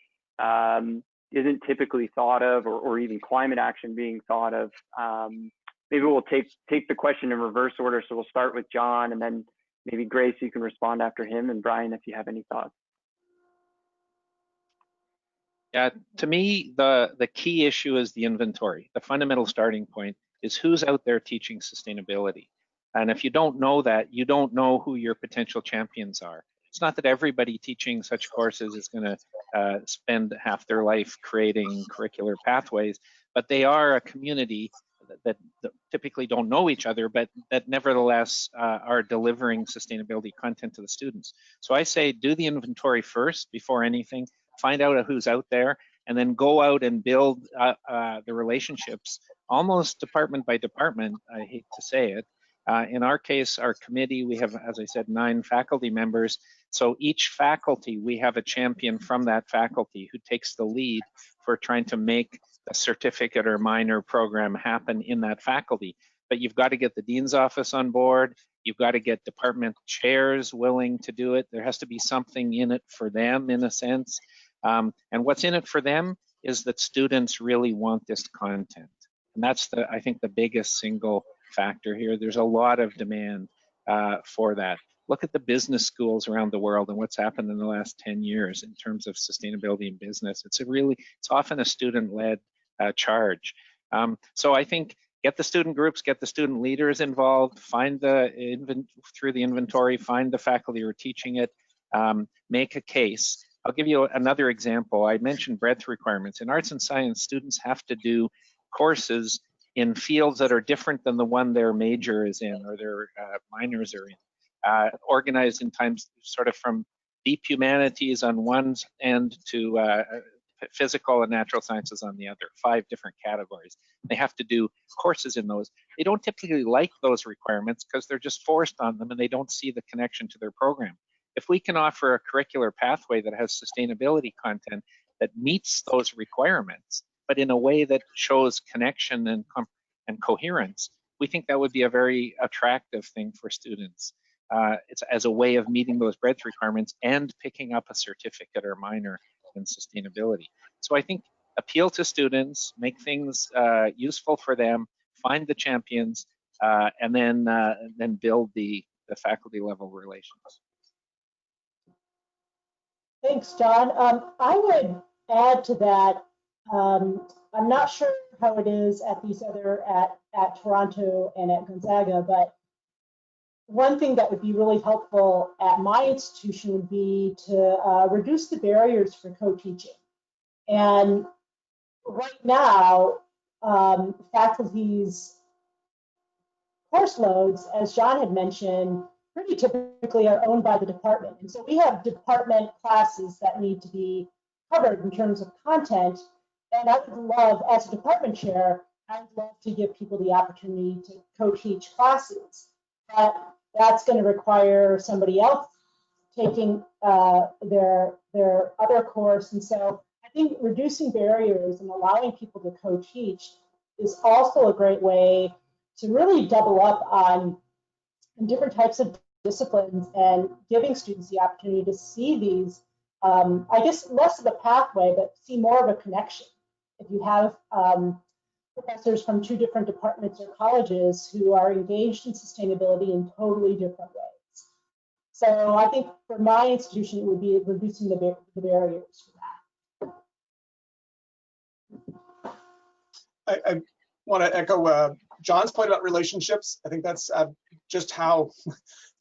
isn't typically thought of, or even climate action being thought of? Maybe we'll take the question in reverse order. So we'll start with John, and then maybe Grace, you can respond after him, and Brian, if you have any thoughts. Yeah, to me, the key issue is the inventory. The fundamental starting point is who's out there teaching sustainability. And if you don't know that, you don't know who your potential champions are. It's not that everybody teaching such courses is going to spend half their life creating curricular pathways, but they are a community that typically don't know each other, but that nevertheless are delivering sustainability content to the students. So I say do the inventory first before anything, find out who's out there, and then go out and build the relationships almost department by department. I hate to say it. In our case, our committee, we have, as I said, 9 faculty members. So each faculty, we have a champion from that faculty who takes the lead for trying to make a certificate or minor program happen in that faculty. But you've got to get the dean's office on board. You've got to get department chairs willing to do it. There has to be something in it for them, in a sense. And what's in it for them is that students really want this content. And that's, I think, the biggest single factor here. There's a lot of demand for that. Look at the business schools around the world and what's happened in the last 10 years in terms of sustainability in business. It's often a student-led charge. So I think get the student groups, get the student leaders involved, find through the inventory, find the faculty who are teaching it, make a case. I'll give you another example. I mentioned breadth requirements. In arts and science, students have to do courses in fields that are different than the one their major is in or their minors are in, organized in times sort of from deep humanities on one end to physical and natural sciences on the other, 5 different categories. They have to do courses in those. They don't typically like those requirements because they're just forced on them and they don't see the connection to their program. If we can offer a curricular pathway that has sustainability content that meets those requirements, but in a way that shows connection and coherence, we think that would be a very attractive thing for students. It's as a way of meeting those breadth requirements and picking up a certificate or minor in sustainability. So I think appeal to students, make things useful for them, find the champions, and then build the faculty level relations. Thanks, John. I would add to that. I'm not sure how it is at these other at Toronto and at Gonzaga, but one thing that would be really helpful at my institution would be to reduce the barriers for co-teaching. And right now, faculty's course loads, as John had mentioned, pretty typically are owned by the department. And so we have department classes that need to be covered in terms of content. And I would love, as a department chair, I'd love to give people the opportunity to co-teach classes. But that's going to require somebody else taking their other course. And so I think reducing barriers and allowing people to co-teach is also a great way to really double up on different types of disciplines and giving students the opportunity to see these, I guess less of a pathway, but see more of a connection. If you have professors from 2 different departments or colleges who are engaged in sustainability in totally different ways. So I think for my institution, it would be reducing the barriers for that. I want to echo John's point about relationships. I think that's just how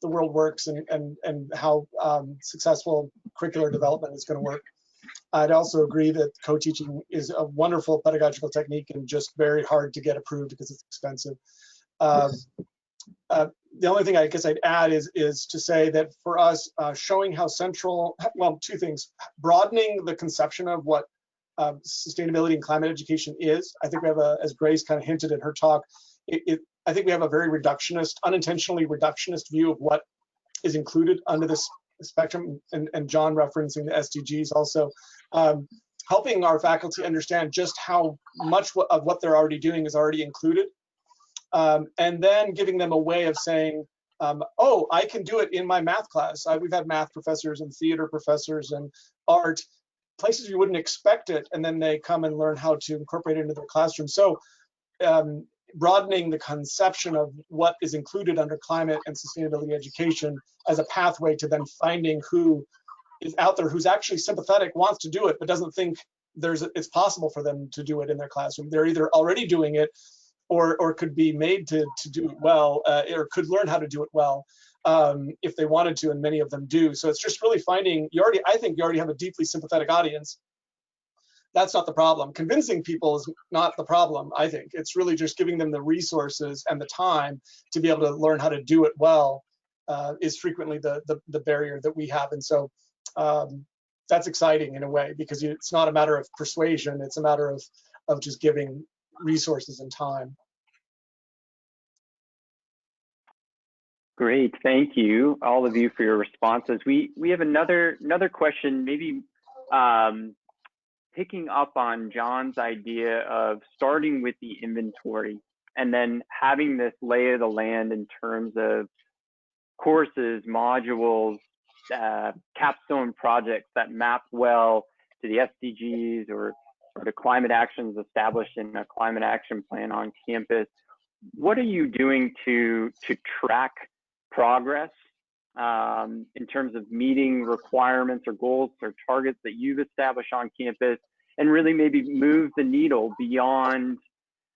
the world works and how successful curricular development is going to work. I'd also agree that co-teaching is a wonderful pedagogical technique and just very hard to get approved because it's expensive. The only thing I guess I'd add is to say that for us, showing how central, well, two things: broadening the conception of what sustainability and climate education is. I think we have as Grace kind of hinted in her talk, I think we have a very reductionist, unintentionally reductionist view of what is included under this spectrum, and John referencing the SDGs also, helping our faculty understand just how much of what they're already doing is already included. And then giving them a way of saying, oh, I can do it in my math class. We've had math professors and theater professors and art, places you wouldn't expect it, and then they come and learn how to incorporate it into their classroom. So broadening the conception of what is included under climate and sustainability education as a pathway to then finding who is out there who's actually sympathetic, wants to do it, but doesn't think it's possible for them to do it in their classroom. They're either already doing it or could be made to do it well, or could learn how to do it well if they wanted to, and many of them do. So it's just really finding, I think you already have a deeply sympathetic audience. That's not the problem. Convincing people is not the problem, I think. It's really just giving them the resources and the time to be able to learn how to do it well is frequently the barrier that we have. And so that's exciting in a way, because it's not a matter of persuasion, it's a matter of just giving resources and time. Great, thank you, all of you, for your responses. We have another question, maybe picking up on John's idea of starting with the inventory and then having this lay of the land in terms of courses, modules, capstone projects that map well to the SDGs or the climate actions established in a climate action plan on campus. What are you doing to track progress in terms of meeting requirements or goals or targets that you've established on campus, and really maybe move the needle beyond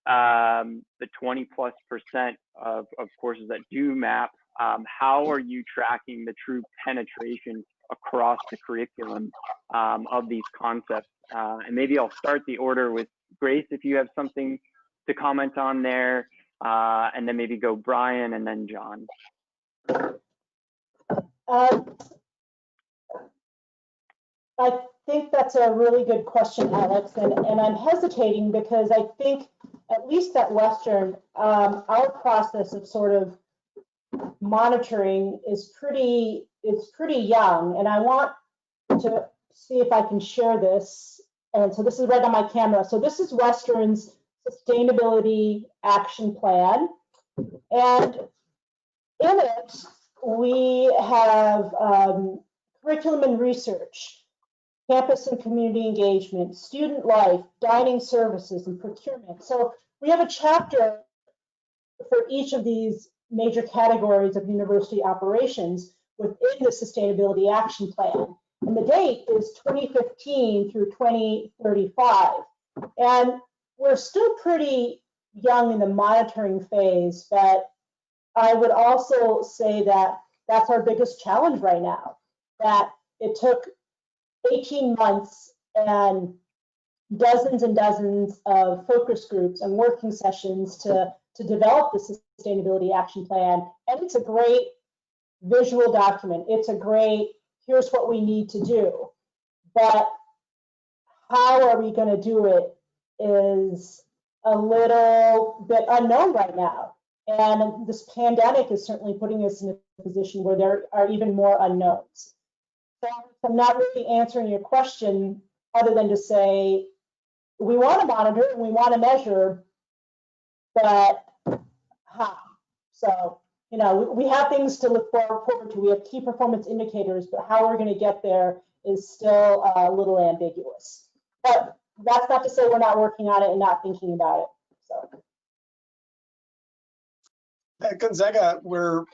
the 20+% of courses that do map? How are you tracking the true penetration across the curriculum of these concepts? And maybe I'll start the order with Grace, if you have something to comment on there, and then maybe go Brian and then John. I think that's a really good question, Alex, and I'm hesitating because I think, at least at Western, our process of sort of monitoring is pretty young, and I want to see if I can share this. And so this is right on my camera. So this is Western's Sustainability Action Plan, and in it we have curriculum and research, campus and community engagement, student life, dining services, and procurement. So we have a chapter for each of these major categories of university operations within the Sustainability Action Plan. And the date is 2015 through 2035. And we're still pretty young in the monitoring phase, but I would also say that that's our biggest challenge right now, that it took 18 months and dozens of focus groups and working sessions to develop the Sustainability Action Plan. And it's a great visual document. It's a great, here's what we need to do. But how are we going to do it is a little bit unknown right now. And this pandemic is certainly putting us in a position where there are even more unknowns. So I'm not really answering your question other than to say, we want to monitor and we want to measure, but how? So, you know, we have things to look forward to. We have key performance indicators, but how we're going to get there is still a little ambiguous. But that's not to say we're not working on it and not thinking about it. So. At Gonzaga, we're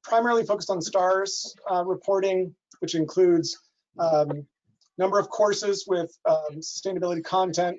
primarily focused on STARS reporting, which includes number of courses with sustainability content,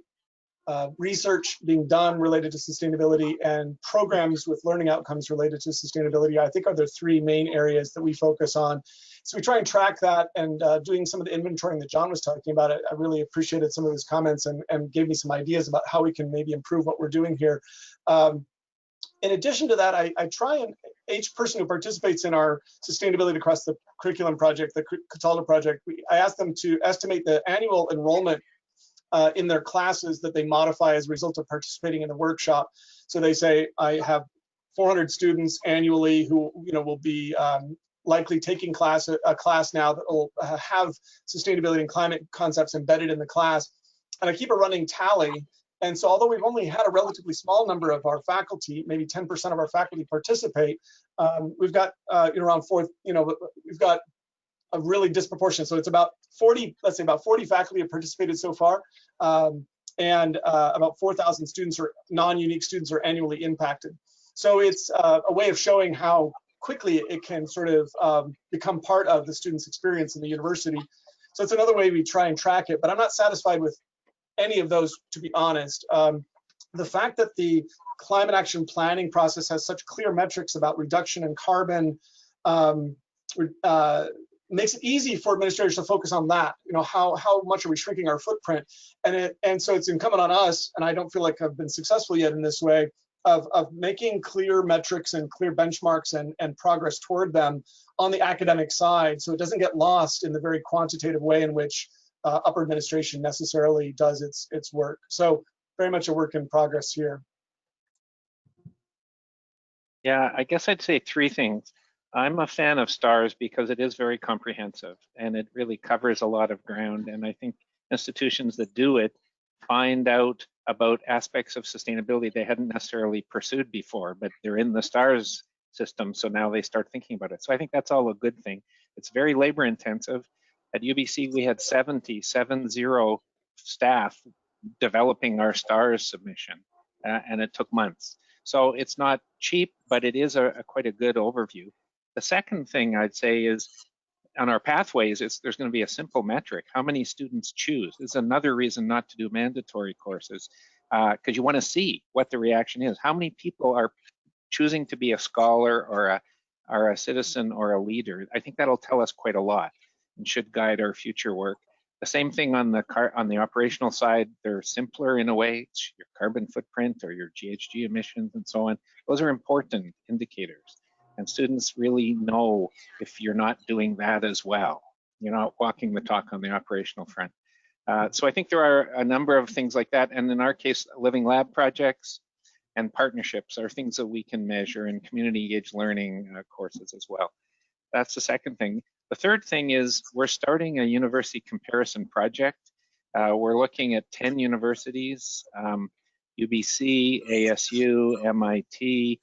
research being done related to sustainability and programs with learning outcomes related to sustainability, I think, are the three main areas that we focus on. So we try and track that, and doing some of the inventorying that John was talking about. I really appreciated some of his comments and gave me some ideas about how we can maybe improve what we're doing here. In addition to that, I try and each person who participates in our sustainability across the curriculum project, the Catalda project, I ask them to estimate the annual enrollment in their classes that they modify as a result of participating in the workshop. So they say, I have 400 students annually who will be likely taking a class now that will have sustainability and climate concepts embedded in the class. And I keep a running tally. And so although we've only had a relatively small number of our faculty, maybe 10% of our faculty participate, we've got around we've got a really disproportionate. So it's about 40, let's say about 40 faculty have participated so far. And about 4,000 students or non-unique students are annually impacted. So it's a way of showing how quickly it can sort of become part of the student's experience in the university. So it's another way we try and track it, but I'm not satisfied with any of those, to be honest. The fact that the climate action planning process has such clear metrics about reduction in carbon makes it easy for administrators to focus on that. How much are we shrinking our footprint? And so it's incumbent on us, and I don't feel like I've been successful yet in this way, of making clear metrics and clear benchmarks and progress toward them on the academic side, so it doesn't get lost in the very quantitative way in which upper administration necessarily does its work. So very much a work in progress here. Yeah, I guess I'd say three things. I'm a fan of STARS because it is very comprehensive and it really covers a lot of ground. And I think institutions that do it find out about aspects of sustainability they hadn't necessarily pursued before, but they're in the STARS system, so now they start thinking about it. So I think that's all a good thing. It's very labor intensive. At UBC, we had 70 staff developing our STARS submission, and it took months. So it's not cheap, but it is quite a good overview. The second thing I'd say is on our pathways, there's going to be a simple metric. How many students choose? This is another reason not to do mandatory courses, because you want to see what the reaction is. How many people are choosing to be a scholar or a citizen or a leader? I think that'll tell us quite a lot and should guide our future work. The same thing on the operational side. They're simpler in a way. It's your carbon footprint or your GHG emissions and so on. Those are important indicators. And students really know if you're not doing that as well. You're not walking the talk on the operational front. So I think there are a number of things like that. And in our case, living lab projects and partnerships are things that we can measure, and community engaged learning courses as well. That's the second thing. The third thing is we're starting a university comparison project. We're looking at 10 universities, UBC, ASU, MIT,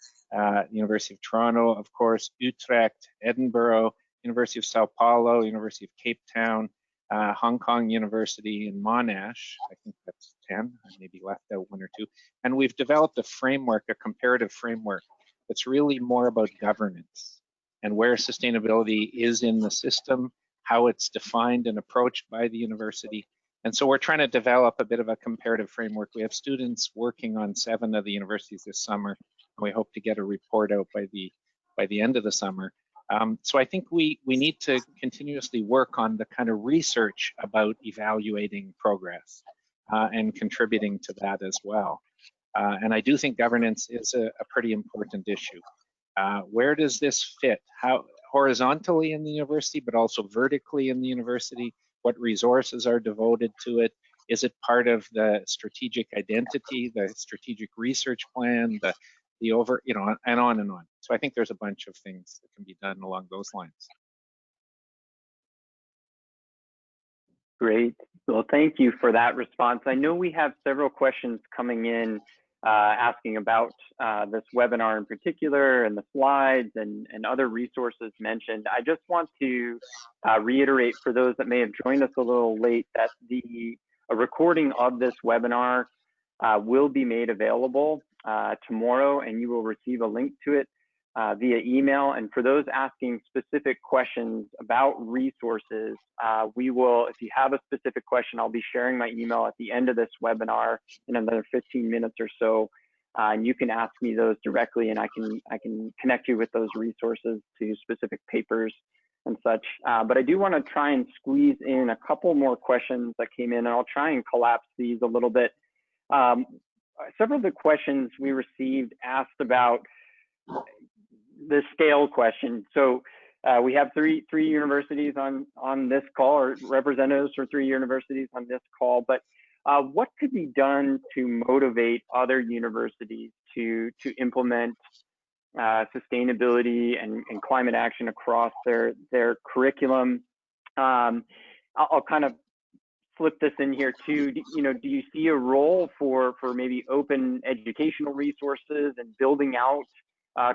University of Toronto, of course, Utrecht, Edinburgh, University of Sao Paulo, University of Cape Town, Hong Kong University, and Monash. I think that's 10. I maybe left out one or two. And we've developed a framework, a comparative framework, that's really more about governance and where sustainability is in the system, how it's defined and approached by the university. And so we're trying to develop a bit of a comparative framework. We have students working on 7 of the universities this summer, and we hope to get a report out by the end of the summer. So I think we need to continuously work on the kind of research about evaluating progress and contributing to that as well. And I do think governance is a pretty important issue. Where does this fit? How horizontally in the university, but also vertically in the university? What resources are devoted to it? Is it part of the strategic identity, the strategic research plan, the over, and on and on. So I think there's a bunch of things that can be done along those lines. Great. Well, thank you for that response. I know we have several questions coming in asking about this webinar in particular and the slides and other resources mentioned. I just want to reiterate for those that may have joined us a little late that a recording of this webinar will be made available tomorrow, and you will receive a link to it via email. And for those asking specific questions about resources, we will, if you have a specific question, I'll be sharing my email at the end of this webinar in another 15 minutes or so. And you can ask me those directly, and I can connect you with those resources to specific papers and such. But I do want to try and squeeze in a couple more questions that came in, and I'll try and collapse these a little bit. Several of the questions we received asked about the scale question. So we have three universities on this call, or representatives for 3 universities on this call, but what could be done to motivate other universities to implement sustainability and climate action across their curriculum? I'll kind of flip this in here too. Do you see a role for maybe open educational resources and building out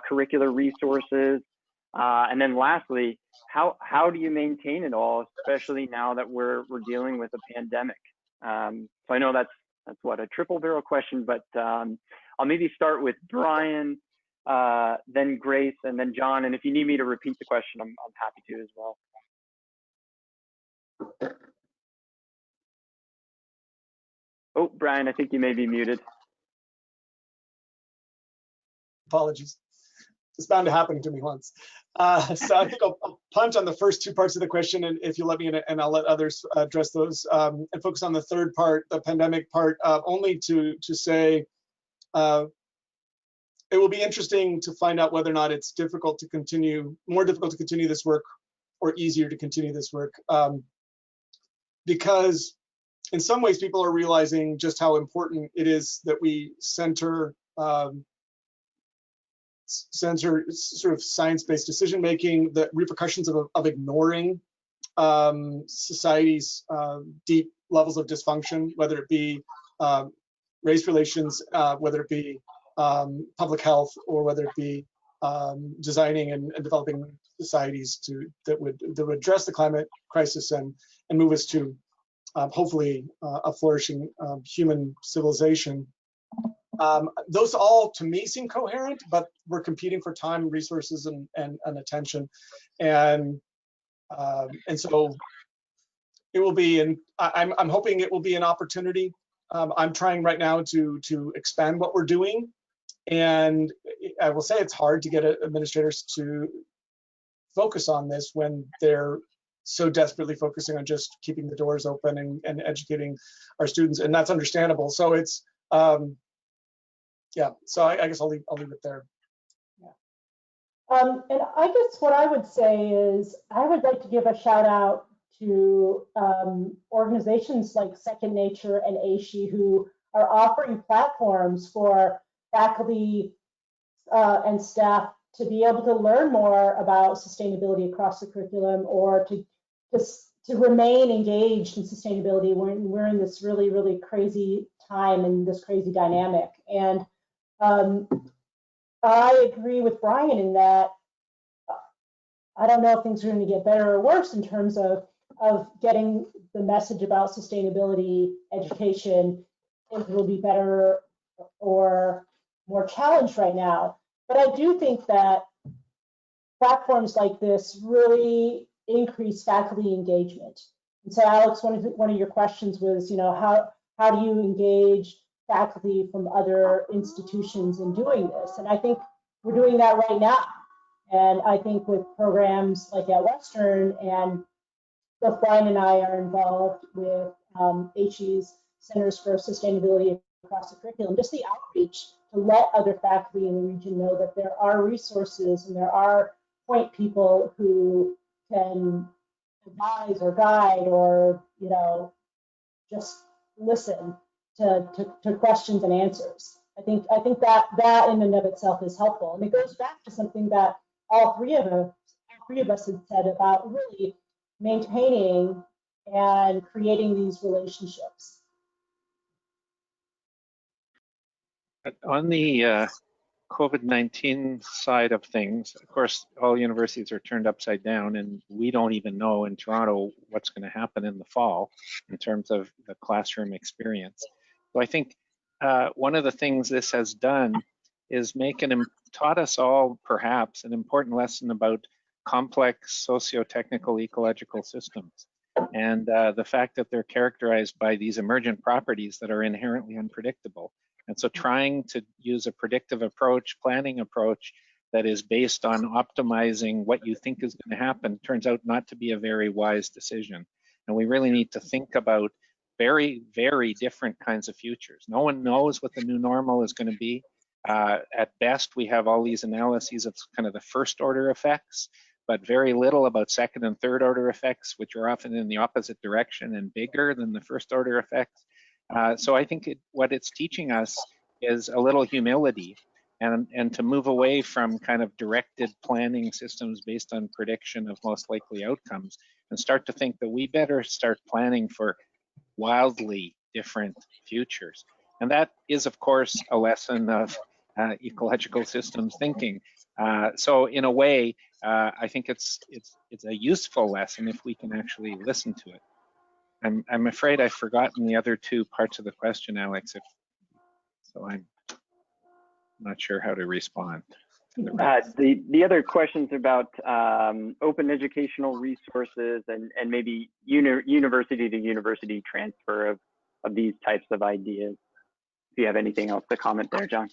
curricular resources? And then lastly, how do you maintain it all, especially now that we're dealing with a pandemic? So I know that's what, a triple barrel question, but I'll maybe start with Brian, then Grace, and then John. And if you need me to repeat the question, I'm happy to as well. Oh, Brian, I think you may be muted. Apologies. It's bound to happen to me once. So I think I'll punt on the first 2 parts of the question, and if you let me in, and I'll let others address those, and focus on the third part, the pandemic part, only to say it will be interesting to find out whether or not it's more difficult to continue this work, or easier to continue this work, because in some ways people are realizing just how important it is that we center sort of science-based decision-making, the repercussions of ignoring society's deep levels of dysfunction, whether it be race relations, whether it be public health, or whether it be designing and developing societies that would address the climate crisis and move us to hopefully a flourishing human civilization. Those all, to me, seem coherent, but we're competing for time, resources, and attention, and so it will be. And I'm hoping it will be an opportunity. I'm trying right now to expand what we're doing, and I will say it's hard to get administrators to focus on this when they're so desperately focusing on just keeping the doors open and educating our students, and that's understandable. So it's yeah, so I guess I'll leave it there. Yeah. And I guess what I would say is I would like to give a shout out to organizations like Second Nature and ASHE, who are offering platforms for faculty and staff to be able to learn more about sustainability across the curriculum, or to remain engaged in sustainability when we're in this really, really crazy time and this crazy dynamic. And I agree with Brian in that I don't know if things are going to get better or worse in terms of getting the message about sustainability education. It will be better or more challenged right now. But I do think that platforms like this really increase faculty engagement. And so, Alex, one of your questions was, how do you engage faculty from other institutions in doing this? And I think we're doing that right now. And I think with programs like at Western, and both Brian and I are involved with HE's Centers for Sustainability across the curriculum, just the outreach to let other faculty in the region know that there are resources and there are point people who can advise or guide or, just listen to questions and answers. I think that in and of itself is helpful. And it goes back to something that all three of us had said about really maintaining and creating these relationships. On the COVID-19 side of things, of course, all universities are turned upside down, and we don't even know in Toronto what's going to happen in the fall in terms of the classroom experience. So I think one of the things this has done is taught us all perhaps an important lesson about complex socio-technical ecological systems, and the fact that they're characterized by these emergent properties that are inherently unpredictable. And so trying to use a predictive approach, planning approach, that is based on optimizing what you think is going to happen turns out not to be a very wise decision. And we really need to think about very, very different kinds of futures. No one knows what the new normal is going to be. At best, we have all these analyses of kind of the first order effects, but very little about second and third order effects, which are often in the opposite direction and bigger than the first order effects. So I think what it's teaching us is a little humility, and to move away from kind of directed planning systems based on prediction of most likely outcomes, and start to think that we better start planning for wildly different futures. And that is, of course, a lesson of ecological systems thinking. So in a way, I think it's a useful lesson if we can actually listen to it. I'm afraid I've forgotten the other two parts of the question, Alex. So I'm not sure how to respond. The other questions about open educational resources and maybe university to university transfer of these types of ideas. If you have anything else to comment there, John.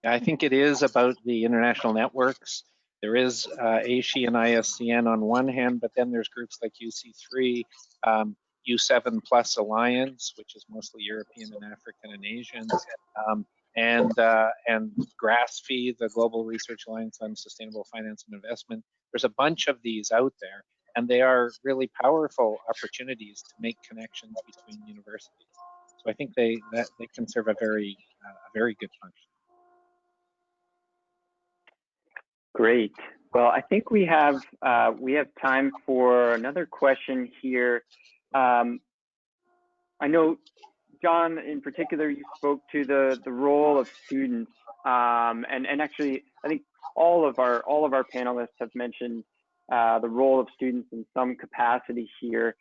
I think it is about the international networks. There is ASHE and ISCN on one hand, but then there's groups like UC3, U7 Plus Alliance, which is mostly European and African and Asian, and GRASFI, the Global Research Alliance on Sustainable Finance and Investment. There's a bunch of these out there, and they are really powerful opportunities to make connections between universities. So I think they can serve a very good function. Great. Well, I think we have time for another question here. I know, John, in particular, you spoke to the role of students, and actually, I think all of our panelists have mentioned the role of students in some capacity here.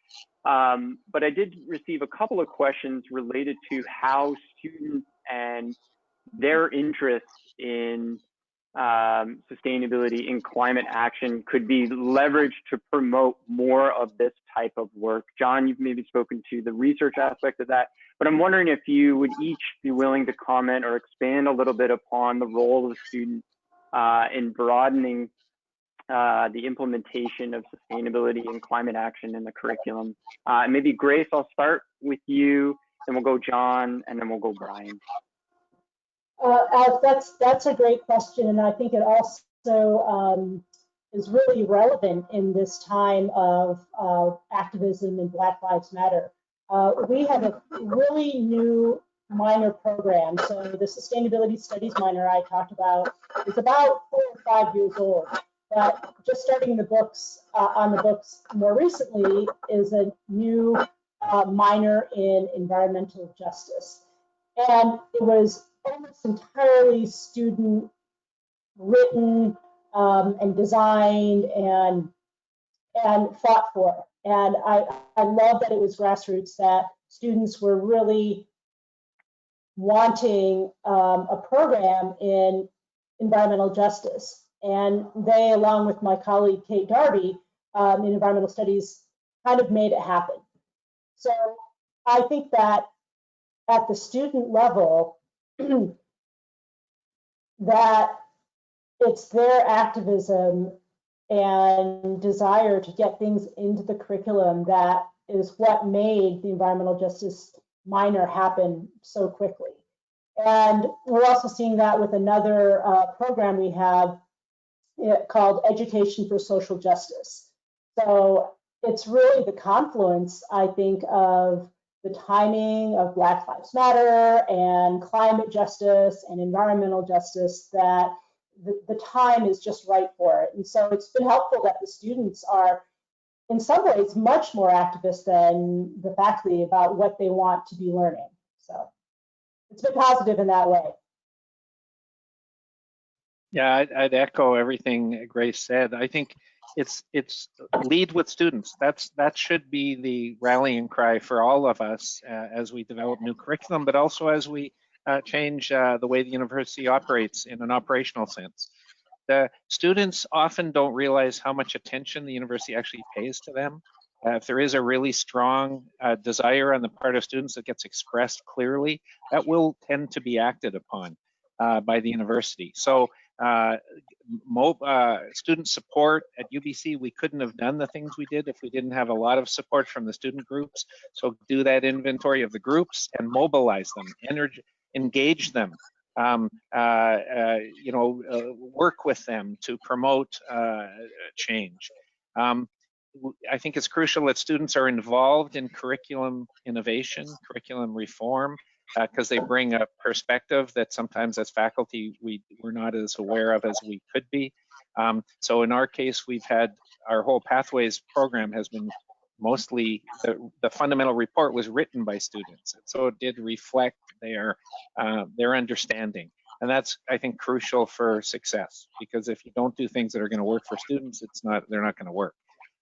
But I did receive a couple of questions related to how students and their interest in sustainability and climate action could be leveraged to promote more of this type of work. John, you've maybe spoken to the research aspect of that, but I'm wondering if you would each be willing to comment or expand a little bit upon the role of students in broadening the implementation of sustainability and climate action in the curriculum. Maybe Grace, I'll start with you, then we'll go John, and then we'll go Brian. Alex, that's a great question, and I think it also is really relevant in this time of activism and Black Lives Matter. We have a really new minor program. So the Sustainability Studies minor I talked about is about 4 or 5 years old, but just starting the books on the books more recently is a new minor in environmental justice, and it was almost entirely student written and designed and fought for. And I love that it was grassroots, that students were really wanting a program in environmental justice. And they, along with my colleague Kate Darby in environmental studies, kind of made it happen. So I think that at the student level, that it's their activism and desire to get things into the curriculum that is what made the environmental justice minor happen so quickly. And we're also seeing that with another program we have called Education for Social Justice. So it's really the confluence, I think, of the timing of Black Lives Matter and climate justice and environmental justice, that the time is just right for it. And so it's been helpful that the students are, in some ways, much more activist than the faculty about what they want to be learning. So it's been positive in that way. Yeah, I'd echo everything Grace said. I think it's lead with students. That should be the rallying cry for all of us as we develop new curriculum, but also as we change the way the university operates in an operational sense. The students often don't realize how much attention the university actually pays to them. If there is a really strong desire on the part of students that gets expressed clearly, that will tend to be acted upon by the university. So student support at UBC, we couldn't have done the things we did if we didn't have a lot of support from the student groups. So do that inventory of the groups and mobilize them, engage them, work with them to promote change. I think it's crucial that students are involved in curriculum innovation, curriculum reform, because they bring a perspective that sometimes as faculty we're not as aware of as we could be. So in our case, we've had our whole Pathways program has been mostly, the fundamental report was written by students. And so it did reflect their understanding. And that's, I think, crucial for success, because if you don't do things that are going to work for students, they're not going to work.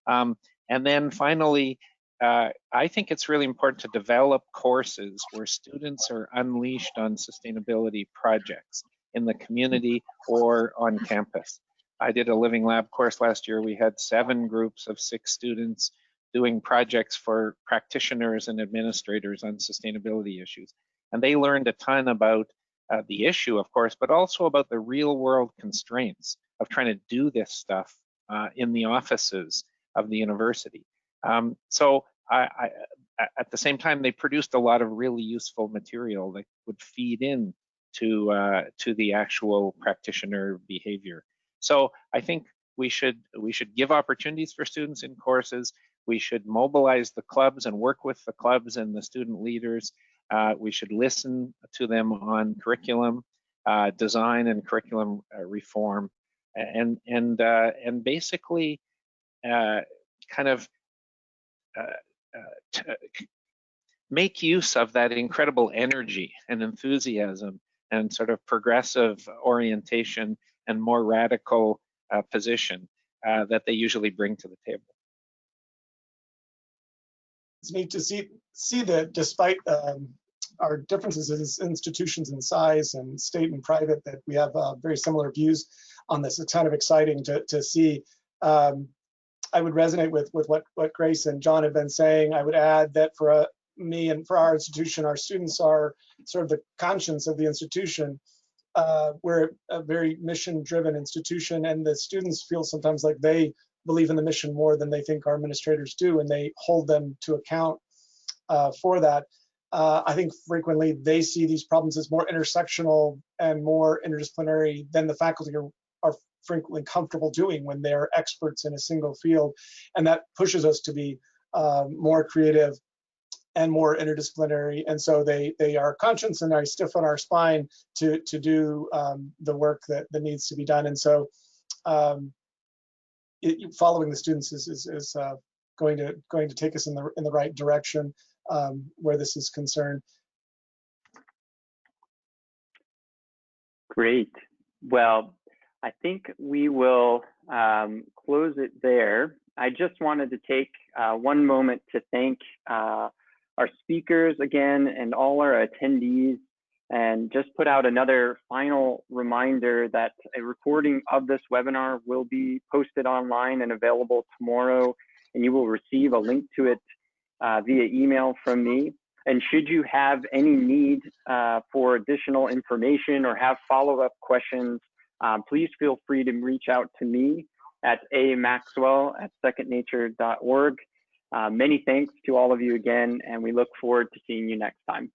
And then finally, I think it's really important to develop courses where students are unleashed on sustainability projects in the community or on campus. I did a Living Lab course last year. We had 7 groups of 6 students doing projects for practitioners and administrators on sustainability issues. And they learned a ton about the issue, of course, but also about the real world constraints of trying to do this stuff in the offices of the university. So at the same time, they produced a lot of really useful material that would feed in to the actual practitioner behavior. So I think we should give opportunities for students in courses. We should mobilize the clubs and work with the clubs and the student leaders. We should listen to them on curriculum design and curriculum reform, and basically kind of make use of that incredible energy and enthusiasm and sort of progressive orientation and more radical position that they usually bring to the table. It's neat to see that despite our differences as institutions in size and state and private, that we have very similar views on this. It's kind of exciting to see. I would resonate with what Grace and John have been saying. I would add that for me and for our institution, our students are sort of the conscience of the institution. We're a very mission-driven institution, and the students feel sometimes like they believe in the mission more than they think our administrators do, and they hold them to account for that. I think frequently they see these problems as more intersectional and more interdisciplinary than the faculty are frequently comfortable doing when they're experts in a single field, and that pushes us to be more creative and more interdisciplinary. And so they are conscious and are stiff on our spine to do the work that needs to be done. And so following the students is going to take us in the right direction where this is concerned. Great. Well, I think we will close it there. I just wanted to take one moment to thank our speakers again and all our attendees, and just put out another final reminder that a recording of this webinar will be posted online and available tomorrow, and you will receive a link to it via email from me. And should you have any need for additional information or have follow-up questions, please feel free to reach out to me at amaxwell@secondnature.org. Many thanks to all of you again, and we look forward to seeing you next time.